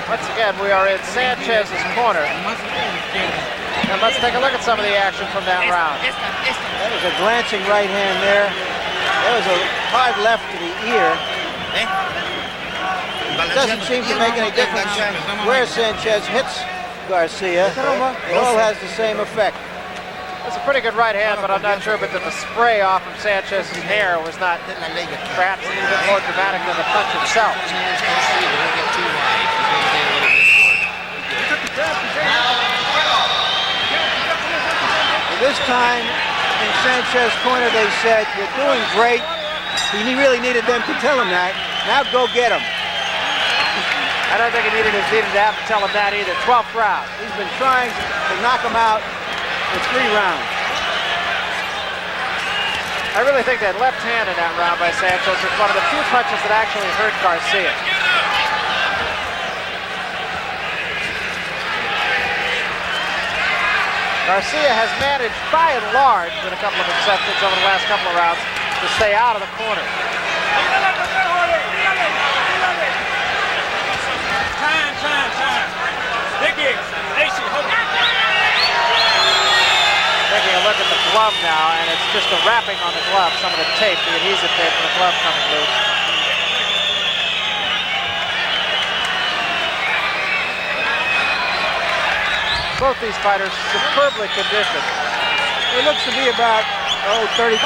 Once again, we are in Sanchez's corner. And let's take a look at some of the action from that round. That was a glancing right hand there. That was a hard left to the ear. It doesn't seem to make any difference where Sanchez hits Garcia. It all has the same effect. That's a pretty good right hand, but I'm not sure but that the spray off of Sanchez's hair was not perhaps a little bit more dramatic than the punch itself. This time in Sanchez's corner they said, you're doing great. He really needed them to tell him that. Now go get him. I don't think he needed to have to tell him that either. 12th round. He's been trying to knock him out for 3 rounds. I really think that left hand in that round by Sanchez was one of the few punches that actually hurt Garcia. Garcia has managed, by and large, with a couple of exceptions over the last couple of rounds, to stay out of the corner. Time. Taking a look at the glove now, and it's just the wrapping on the glove, some of the tape, the adhesive tape from the glove coming loose. Both these fighters superbly conditioned. It looks to be about, 3,500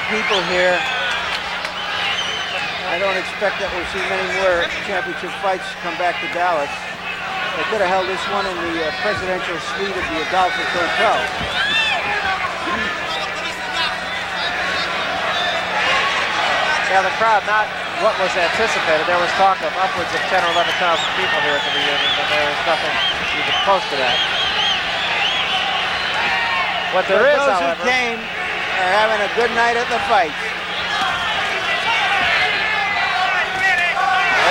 people here. I don't expect that we'll see many more championship fights come back to Dallas. They could have held this one in the presidential suite of the Adolphus Hotel. Yeah, the crowd, not what was anticipated. There was talk of upwards of 10 or 11,000 people here at the reunion, and there was nothing even close to that. What there is, those however, who came are having a good night at the fight.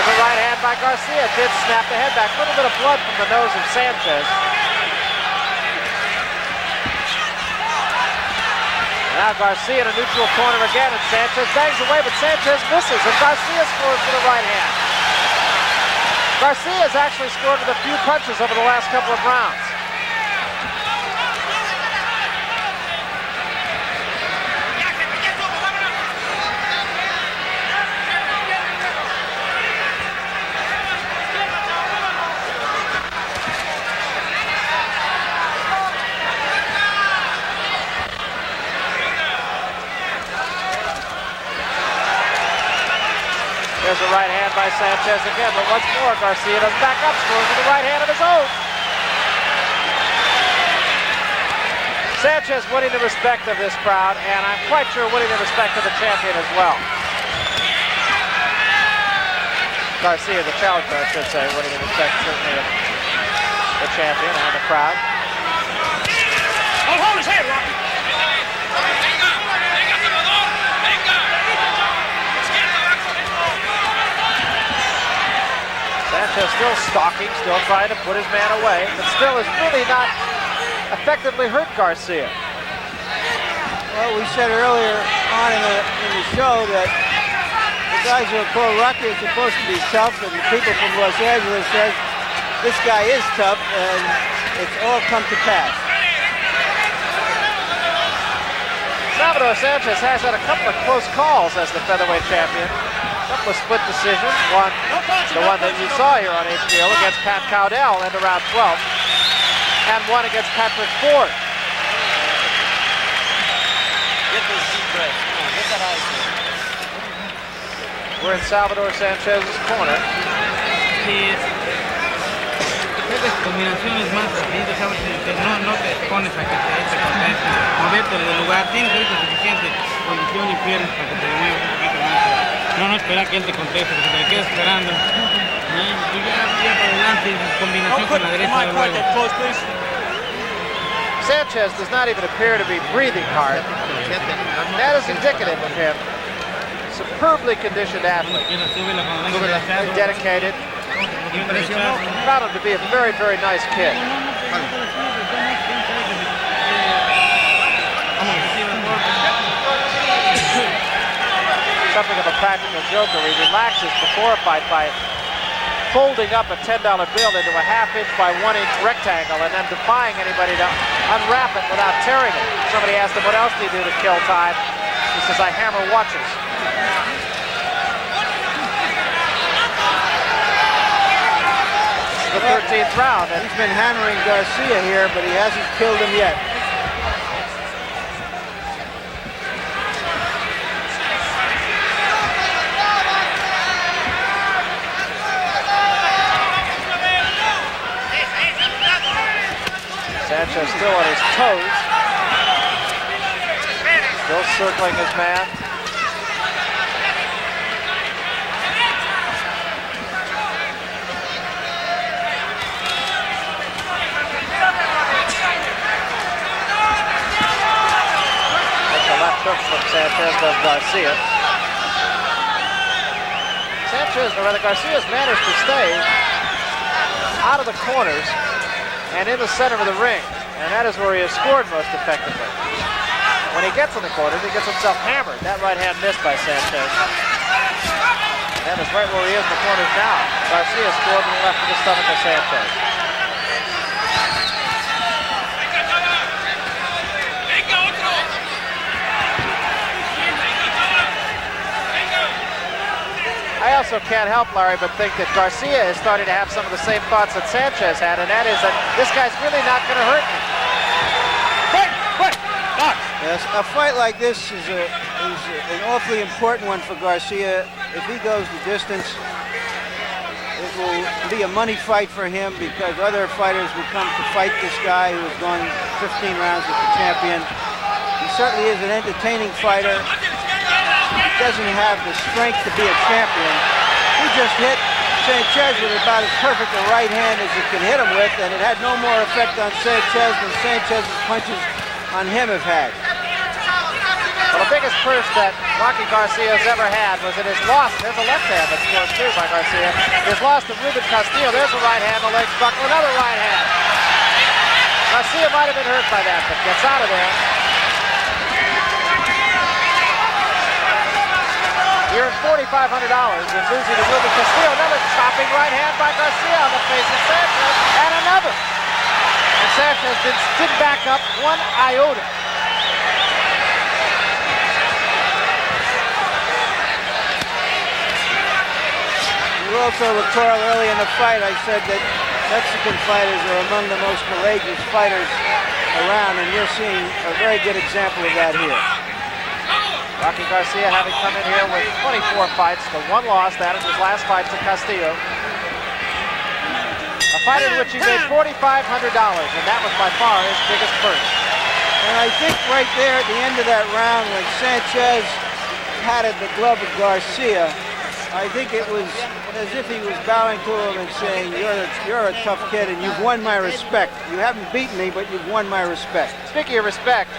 there's a right hand by Garcia. Did snap the head back. A little bit of blood from the nose of Sanchez. Now Garcia in a neutral corner again, and Sanchez bangs away, but Sanchez misses, and Garcia scores with a right hand. Garcia has actually scored with a few punches over the last couple of rounds. There's a right hand by Sanchez again, but once more, Garcia does back up, scores with a right hand of his own. Sanchez winning the respect of this crowd, and I'm quite sure winning the respect of the champion as well. Garcia, the challenger, I should say, winning the respect certainly of the champion and the crowd. Don't hold his head, Rocky. Sanchez still stalking, still trying to put his man away, but still has really not effectively hurt Garcia. Well, we said earlier on in the show that the guys who are pro-Rocky are supposed to be tough, and the people from Los Angeles says this guy is tough, and it's all come to pass. Salvador Sanchez has had a couple of close calls as the featherweight champion. A couple of split decisions. One, the one that you saw here on HBO against Pat Cowdell into round 12, and one against Patrick Ford. Get this deep breath. Get that ice. We're in Salvador Sanchez's corner. Estas combinaciones más rapiditas, ¿sabes? No te pones a que te eche contento, moverte del lugar, tienes ahorita suficiente condición y piernas para que te muevas un poquito más. No esperar que él te conteste, porque te quedas esperando. Y ya para adelante, combinación con la derecha de luego. Sanchez does not even appear to be breathing hard. That is indicative of him. Superbly conditioned athlete. Dedicated. Found him to be a very, very nice kid. Something of a practical joker. He relaxes before a fight by folding up a $10 bill into a half-inch by 1-inch rectangle and then defying anybody to unwrap it without tearing it. Somebody asked him, what else do you do to kill time? He says, I hammer watches. The 13th round, and he's been hammering Garcia here, but he hasn't killed him yet. Sanchez still on his toes, still circling his man. Hook from Sanchez does Garcia. Sanchez, or rather Garcia's managed to stay out of the corners and in the center of the ring, and that is where he has scored most effectively. When he gets in the corners, he gets himself hammered. That right hand missed by Sanchez. And that is right where he is in the corners now. Garcia scored with the left of the stomach of Sanchez. I also can't help, Larry, but think that Garcia is starting to have some of the same thoughts that Sanchez had, and that is that this guy's really not going to hurt me. Yes, a fight like this is is an awfully important one for Garcia. If he goes the distance, it will be a money fight for him because other fighters will come to fight this guy who has gone 15 rounds with the champion. He certainly is an entertaining fighter. He doesn't have the strength to be a champion. He just hit Sanchez with about as perfect a right hand as you can hit him with, and it had no more effect on Sanchez than Sanchez's punches on him have had. Well, the biggest purse that Rocky Garcia has ever had was in his loss. There's a left hand that's scored too by Garcia. His loss to Ruben Castillo. There's a right hand, the legs buckle, another right hand. Garcia might have been hurt by that, but gets out of there. You're at $4,500 in losing to Ruben Castillo. Another chopping right hand by Garcia on the face of Sanchez, and another. And Sanchez didn't back up one iota. You also recall early in the fight I said that Mexican fighters are among the most courageous fighters around, and you're seeing a very good example of that here. Rocky Garcia having come in here with 24 fights, the one loss, that is his last fight to Castillo. A fight in which he made $4,500, and that was by far his biggest purse. And I think right there at the end of that round when Sanchez patted the glove of Garcia, I think it was as if he was bowing to him and saying, you're a tough kid and you've won my respect. You haven't beaten me, but you've won my respect. Speaking of respect,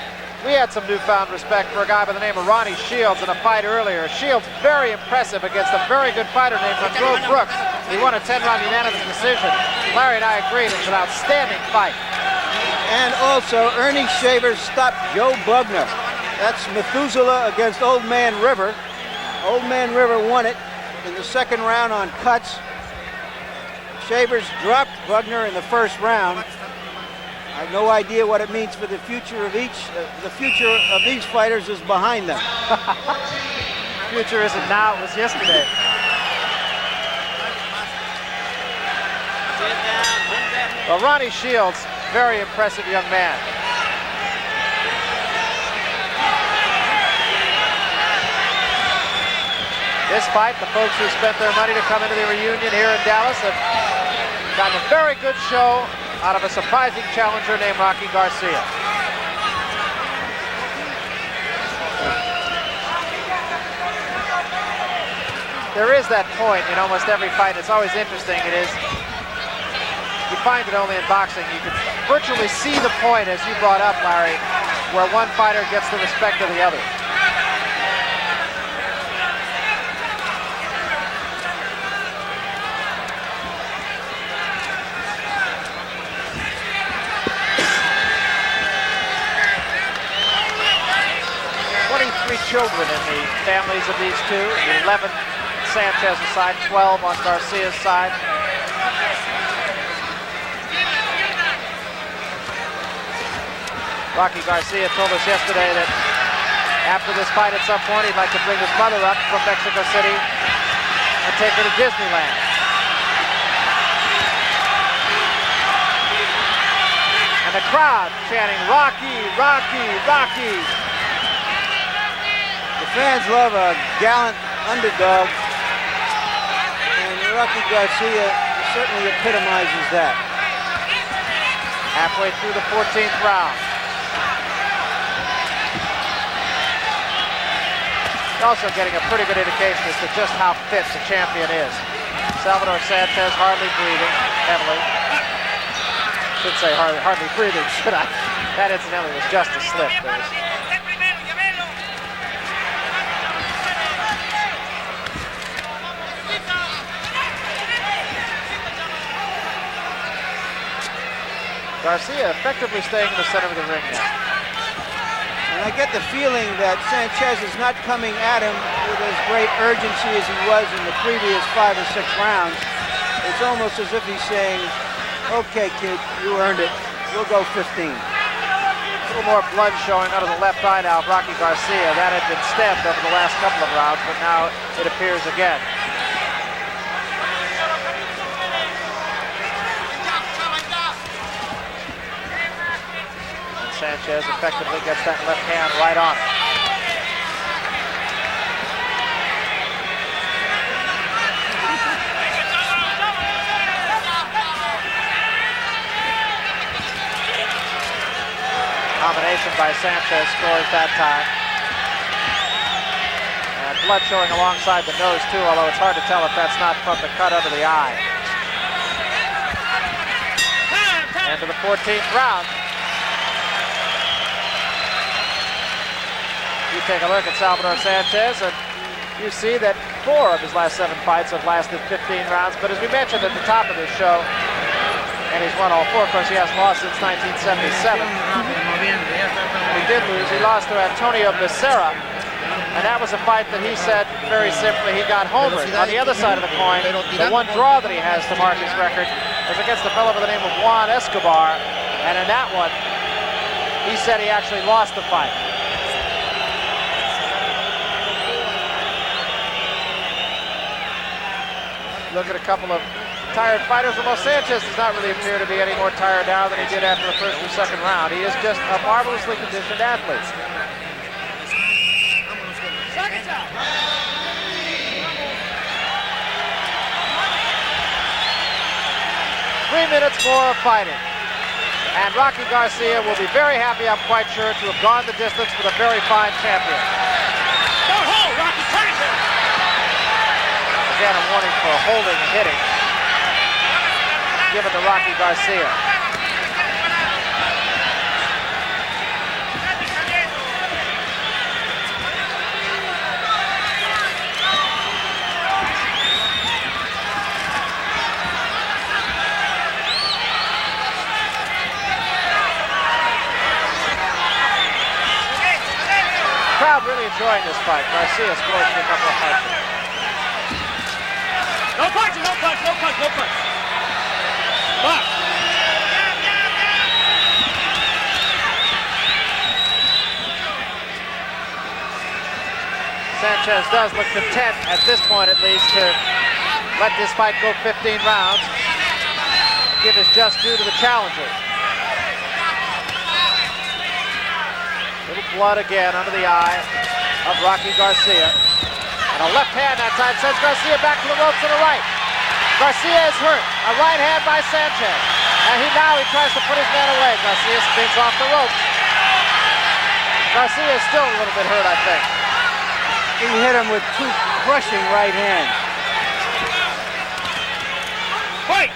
we had some newfound respect for a guy by the name of Ronnie Shields in a fight earlier. Shields very impressive against a very good fighter named Monroe Brooks. He won a 10-round unanimous decision. Larry and I agreed it was an outstanding fight. And also, Ernie Shavers stopped Joe Bugner. That's Methuselah against Old Man River. Old Man River won it in the second round on cuts. Shavers dropped Bugner in the first round. I have no idea what it means for the future of each. The future of these fighters is behind them. Future isn't now, it was yesterday. Well, Ronnie Shields, very impressive young man. This fight, the folks who spent their money to come into the reunion here in Dallas have gotten a very good show out of a surprising challenger named Rocky Garcia. There is that point in almost every fight. It's always interesting. It is, you find it only in boxing. You can virtually see the point, as you brought up, Larry, where one fighter gets the respect of the other. Children in the families of these two. 11 Sanchez's side, 12 on Garcia's side. Rocky Garcia told us yesterday that after this fight at some point he'd like to bring his mother up from Mexico City and take her to Disneyland. And the crowd chanting, "Rocky, Rocky, Rocky." Fans love a gallant underdog, and Rocky Garcia certainly epitomizes that. Halfway through the 14th round. Also getting a pretty good indication as to just how fit the champion is. Salvador Sanchez hardly breathing heavily. Should say hardly breathing, should I? That incidentally was just a slip. Garcia effectively staying in the center of the ring now. And I get the feeling that Sanchez is not coming at him with as great urgency as he was in the previous 5 or 6 rounds. It's almost as if he's saying, okay, kid, you earned it. We'll go 15. A little more blood showing out of the left eye now of Rocky Garcia. That had been stabbed over the last couple of rounds, but now it appears again. Sanchez effectively gets that left hand right on it. Combination by Sanchez scores that time. And blood showing alongside the nose too, although it's hard to tell if that's not from the cut under the eye. Into the 14th round. You take a look at Salvador Sanchez and you see that 4 of his last 7 fights have lasted 15 rounds. But as we mentioned at the top of this show, and he's won all 4. Of course, he hasn't lost since 1977. He did lose. He lost to Antonio Becerra. And that was a fight that he said, very simply, he got homered. On the other side of the coin, the one draw that he has to mark his record was against a fellow by the name of Juan Escobar. And in that one, he said he actually lost the fight. Look at a couple of tired fighters, although Sanchez does not really appear to be any more tired now than he did after the first or second round. He is just a marvelously conditioned athlete. 3 minutes more of fighting. And Rocky Garcia will be very happy, I'm quite sure, to have gone the distance with a very fine champion. Don't hold, Rocky, turn it. Again, a warning for holding and hitting given to Rocky Garcia. Crowd really enjoying this fight. Garcia scored a couple of punches. No punch, no punch, no punch, no punch. Box. Sanchez does look content, at this point at least, to let this fight go 15 rounds. Give his just due to the challenger. Little blood again under the eye of Rocky Garcia. And a left hand that time sends Garcia back to the ropes to the right. Garcia is hurt. A right hand by Sanchez. And now he tries to put his man away. Garcia spins off the ropes. Garcia is still a little bit hurt, I think. He hit him with 2 crushing right hands. Fight!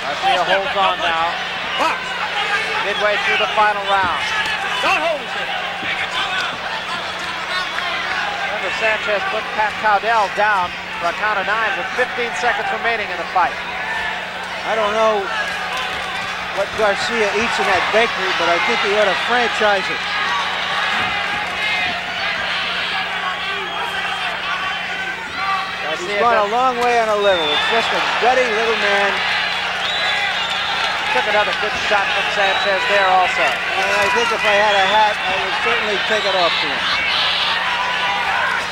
Garcia holds on now. Box. Midway through the final round. Don't hold his head. Remember, Sanchez put Pat Cowdell down for a count of 9 with 15 seconds remaining in the fight. I don't know what Garcia eats in that bakery, but I think he ought to franchise it. He's gone a long way on a little. It's just a gutty little man. Took another good shot from Sanchez there also. And I think if I had a hat, I would certainly take it off to him.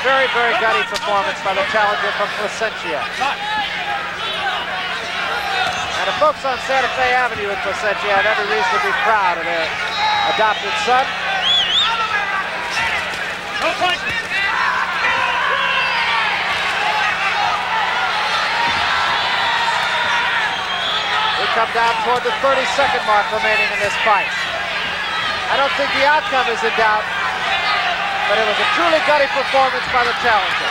Very, very gutty performance by the challenger from Placentia. And the folks on Santa Fe Avenue in Placentia have every reason to be proud of their adopted son. No punches. We come down toward the 30-second mark remaining in this fight. I don't think the outcome is in doubt, but it was a truly gutty performance by the challenger.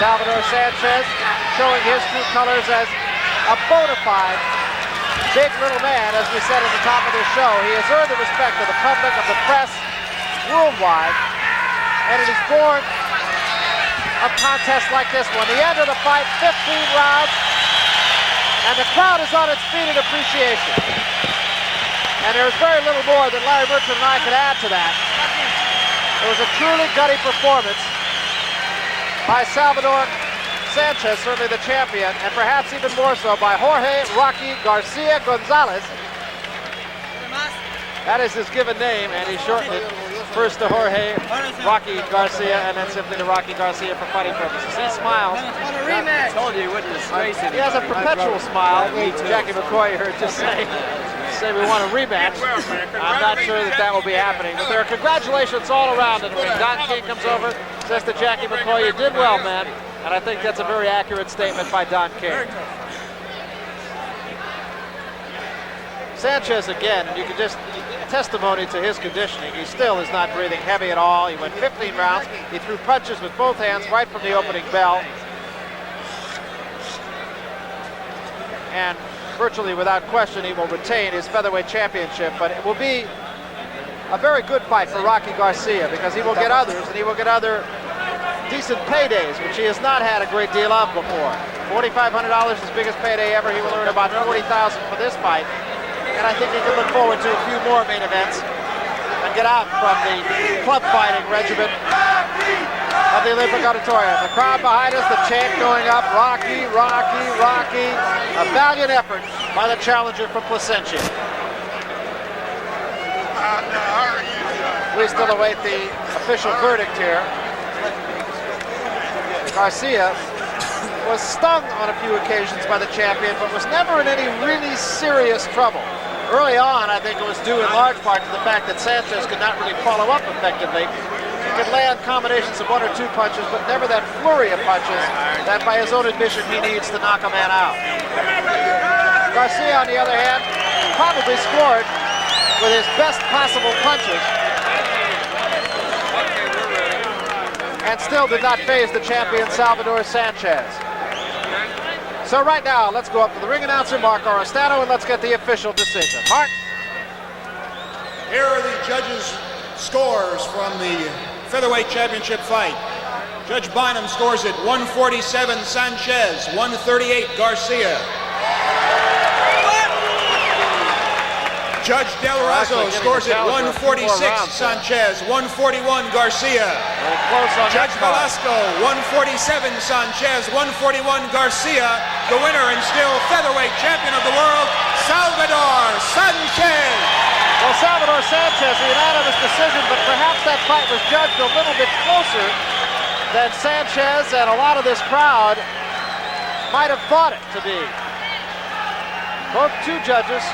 Salvador Sanchez showing his true colors as a bona fide big little man, as we said at the top of this show. He has earned the respect of the public, of the press, worldwide, and it is born of contests like this one. The end of the fight, 15 rounds, and the crowd is on its feet in appreciation. And there's very little more that Larry Bertrand and I could add to that. It was a truly gutty performance by Salvador Sanchez, certainly the champion, and perhaps even more so by Jorge Rocky Garcia Gonzalez. That is his given name, and he shortened it first to Jorge Rocky Garcia and then simply to Rocky Garcia for fighting purposes. He smiles. I told you he wouldn't disgrace it. He has a perpetual smile. Jackie McCoy heard just say we want a rematch. I'm not sure that will be happening, but there are congratulations all around in the ring. Don King comes over, says to Jackie McCoy, "You did well, man." And I think that's a very accurate statement by Don King. Sanchez again, and you can just testimony to his conditioning. He still is not breathing heavy at all. He went 15 rounds. He threw punches with both hands right from the opening bell. And virtually without question, he will retain his featherweight championship, but it will be a very good fight for Rocky Garcia because he will get others, and he will get other decent paydays, which he has not had a great deal of before. $4,500 his biggest payday ever. He will earn about $40,000 for this fight, and I think he can look forward to a few more main events and get out from the club fighting regimen of the Olympic Auditorium. The crowd behind us, the chant going up, Rocky, Rocky, Rocky. A valiant effort by the challenger from Placentia. We still await the official verdict here. Garcia was stung on a few occasions by the champion, but was never in any really serious trouble. Early on, I think it was due in large part to the fact that Sanchez could not really follow up effectively. He could land combinations of 1 or 2 punches, but never that flurry of punches that, by his own admission, he needs to knock a man out. Garcia, on the other hand, probably scored with his best possible punches, and still did not faze the champion Salvador Sanchez. So right now, let's go up to the ring announcer, Mark Orestano, and let's get the official decision. Mark? Here are the judges' scores from the featherweight championship fight. Judge Bynum scores it 147 Sanchez, 138 Garcia. Judge Del Razo scores it 146 Sanchez, 141 Garcia. Judge Velasco 147 Sanchez, 141 Garcia. The winner and still featherweight champion of the world, Salvador Sanchez. Well, Salvador Sanchez, a unanimous decision, but perhaps that fight was judged a little bit closer than Sanchez and a lot of this crowd might have thought it to be. Both two judges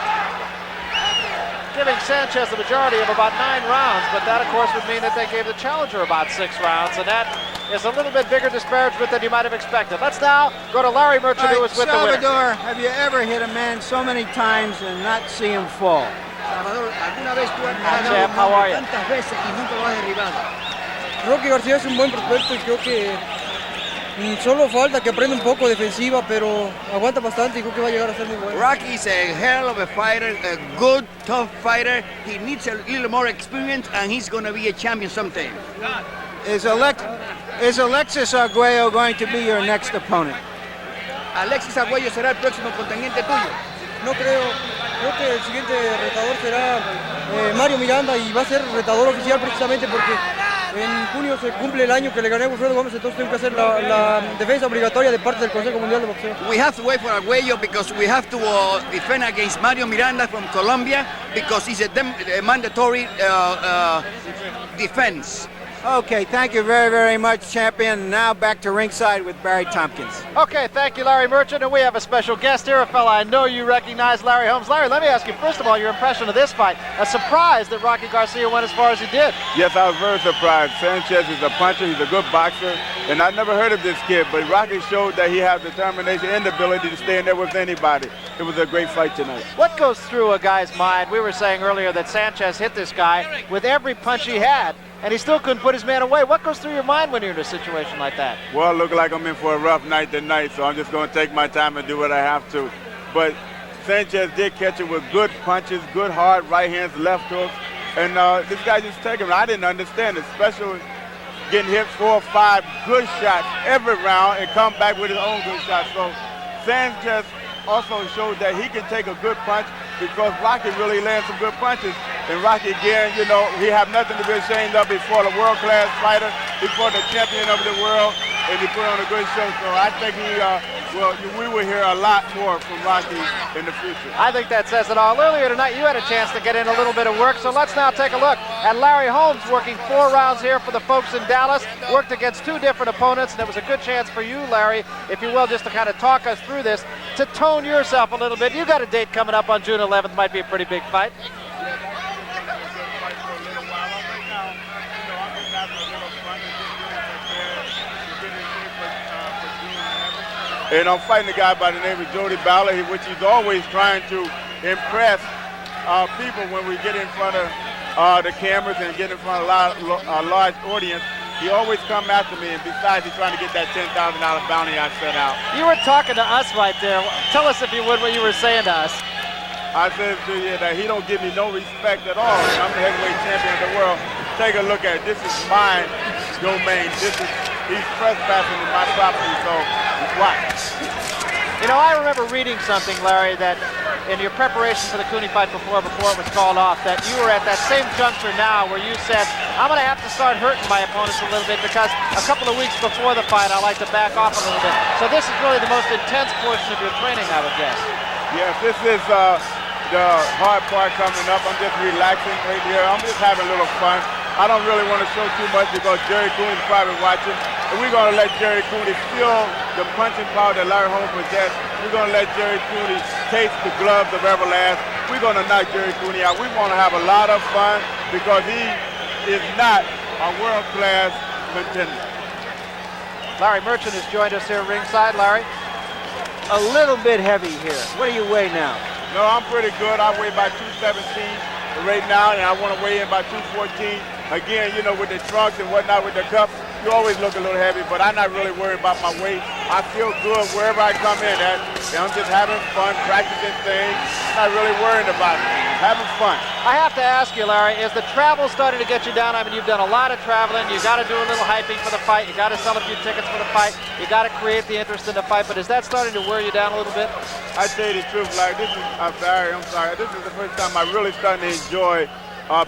giving Sanchez the majority of about 9 rounds, but that, of course, would mean that they gave the challenger about 6 rounds, and that is a little bit bigger disparagement than you might have expected. Let's now go to Larry Merchant, who was with Salvador, the winner. have you ever hit a man so many times and not see him fall? Salvador, ¿alguna vez tú has Champ, how are you? tantas veces y nunca lo has derribado? Rocky García es un buen prospecto y creo que solo falta que aprenda un poco defensiva, pero aguanta bastante y creo que va a llegar a ser muy bueno. Rocky's a hell of a fighter, a good, tough fighter. He needs a little more experience, and he's going to be a champion someday. Is Alexis Arguello going to be your next opponent? Alexis Arguello será el próximo contendiente tuyo. No creo que el siguiente retador será Mario Miranda y va a ser retador oficial precisamente porque en junio se cumple el año que le gané a Wilfredo Gómez, entonces tengo que hacer la defensa obligatoria de parte del Consejo Mundial de Boxeo. We have to wait for Arguello because we have to defend against Mario Miranda from Colombia because it's a mandatory defense. Okay, thank you very, very much, champion. Now back to ringside with Barry Tompkins. Okay, thank you, Larry Merchant, and we have a special guest here, a fella I know you recognize, Larry Holmes. Larry, let me ask you, first of all, your impression of this fight. A surprise that Rocky Garcia went as far as he did. Yes, I was very surprised. Sanchez is a puncher, he's a good boxer, and I never heard of this kid, but Rocky showed that he has determination and the ability to stay in there with anybody. It was a great fight tonight. What goes through a guy's mind? We were saying earlier that Sanchez hit this guy with every punch he had, and he still couldn't put his man away. What goes through your mind when you're in a situation like that? Well, it looked like I'm in for a rough night tonight, so I'm just going to take my time and do what I have to. But Sanchez did catch it with good punches, good hard right hands, left hooks, and this guy just taking him. I didn't understand it, especially getting hit 4 or 5 good shots every round and come back with his own good shots. So Sanchez also showed that he can take a good punch because Rocky really lands some good punches. And Rocky, again, you know, he have nothing to be ashamed of. He fought a world-class fighter. He fought the champion of the world, and he put on a good show. So I think we will hear a lot more from Rocky in the future. I think that says it all. Earlier tonight, you had a chance to get in a little bit of work, so let's now take a look at Larry Holmes working 4 rounds here for the folks in Dallas, worked against 2 different opponents, and it was a good chance for you, Larry, if you will, just to kind of talk us through this, to tone yourself a little bit. You got a date coming up on June 11th, might be a pretty big fight. And I'm fighting a guy by the name of Jody Ballard, which he's always trying to impress people when we get in front of the cameras and get in front of a large audience. He always come after me, and besides, he's trying to get that $10,000 bounty I set out. You were talking to us right there. Tell us, if you would, what you were saying to us. I said to you that he don't give me no respect at all. I'm the heavyweight champion of the world. Take a look at it. This is my domain. He's trespassing in my property, so watch. You know, I remember reading something, Larry, that in your preparation for the Cooney fight before it was called off, that you were at that same juncture now where you said, I'm going to have to start hurting my opponents a little bit because a couple of weeks before the fight, I like to back off a little bit. So this is really the most intense portion of your training, I would guess. Yes, this is the hard part coming up. I'm just relaxing right here. I'm just having a little fun. I don't really want to show too much because Jerry Cooney's probably watching. And we're going to let Jerry Cooney feel the punching power that Larry Holmes possessed. We're going to let Jerry Cooney taste the gloves of Everlast. We're going to knock Jerry Cooney out. We want to have a lot of fun because he is not a world-class contender. Larry Merchant has joined us here ringside. Larry? A little bit heavy here. What do you weigh now? No, I'm pretty good. I weigh about 217 right now, and I want to weigh in about 214. Again, you know, with the trunks and whatnot, with the cups, you always look a little heavy, but I'm not really worried about my weight. I feel good wherever I come in at. And I'm just having fun, practicing things, not really worrying about it. Having fun. I have to ask you, Larry, is the travel starting to get you down? I mean, you've done a lot of traveling. You got to do a little hyping for the fight. You got to sell a few tickets for the fight. You got to create the interest in the fight. But is that starting to wear you down a little bit? I tell you the truth, Larry. I'm sorry. This is the first time I really starting to enjoy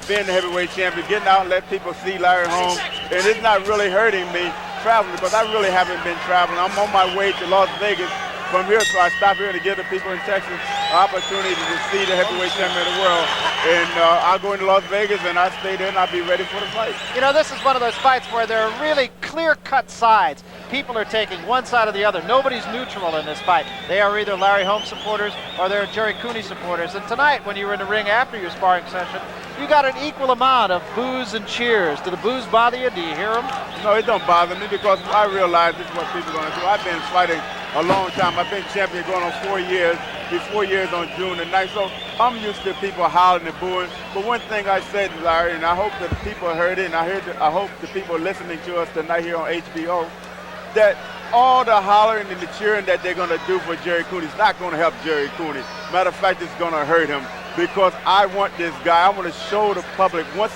being the heavyweight champion, getting out and let people see Larry Holmes. And it's not really hurting me traveling because I really haven't been traveling. I'm on my way to Las Vegas from here, so I stop here to give the people in Texas an opportunity to see the heavyweight champion of the world. And I'll go into Las Vegas and I'll stay there and I'll be ready for the fight. You know, this is one of those fights where there are really clear-cut sides. People are taking one side or the other. Nobody's neutral in this fight. They are either Larry Holmes supporters or they're Jerry Cooney supporters. And tonight, when you were in the ring after your sparring session, you got an equal amount of boos and cheers. Do the boos bother you? Do you hear them? No, it don't bother me because I realize this is what people are going to do. I've been fighting a long time. I've been champion going on 4 years. Be 4 years on June the 9th. So I'm used to people hollering and booing. But one thing I said, Larry, and I hope that people heard it, and I hope the people listening to us tonight here on HBO, that all the hollering and the cheering that they're going to do for Jerry Cooney is not going to help Jerry Cooney. Matter of fact, it's going to hurt him because I want this guy. I want to show the public once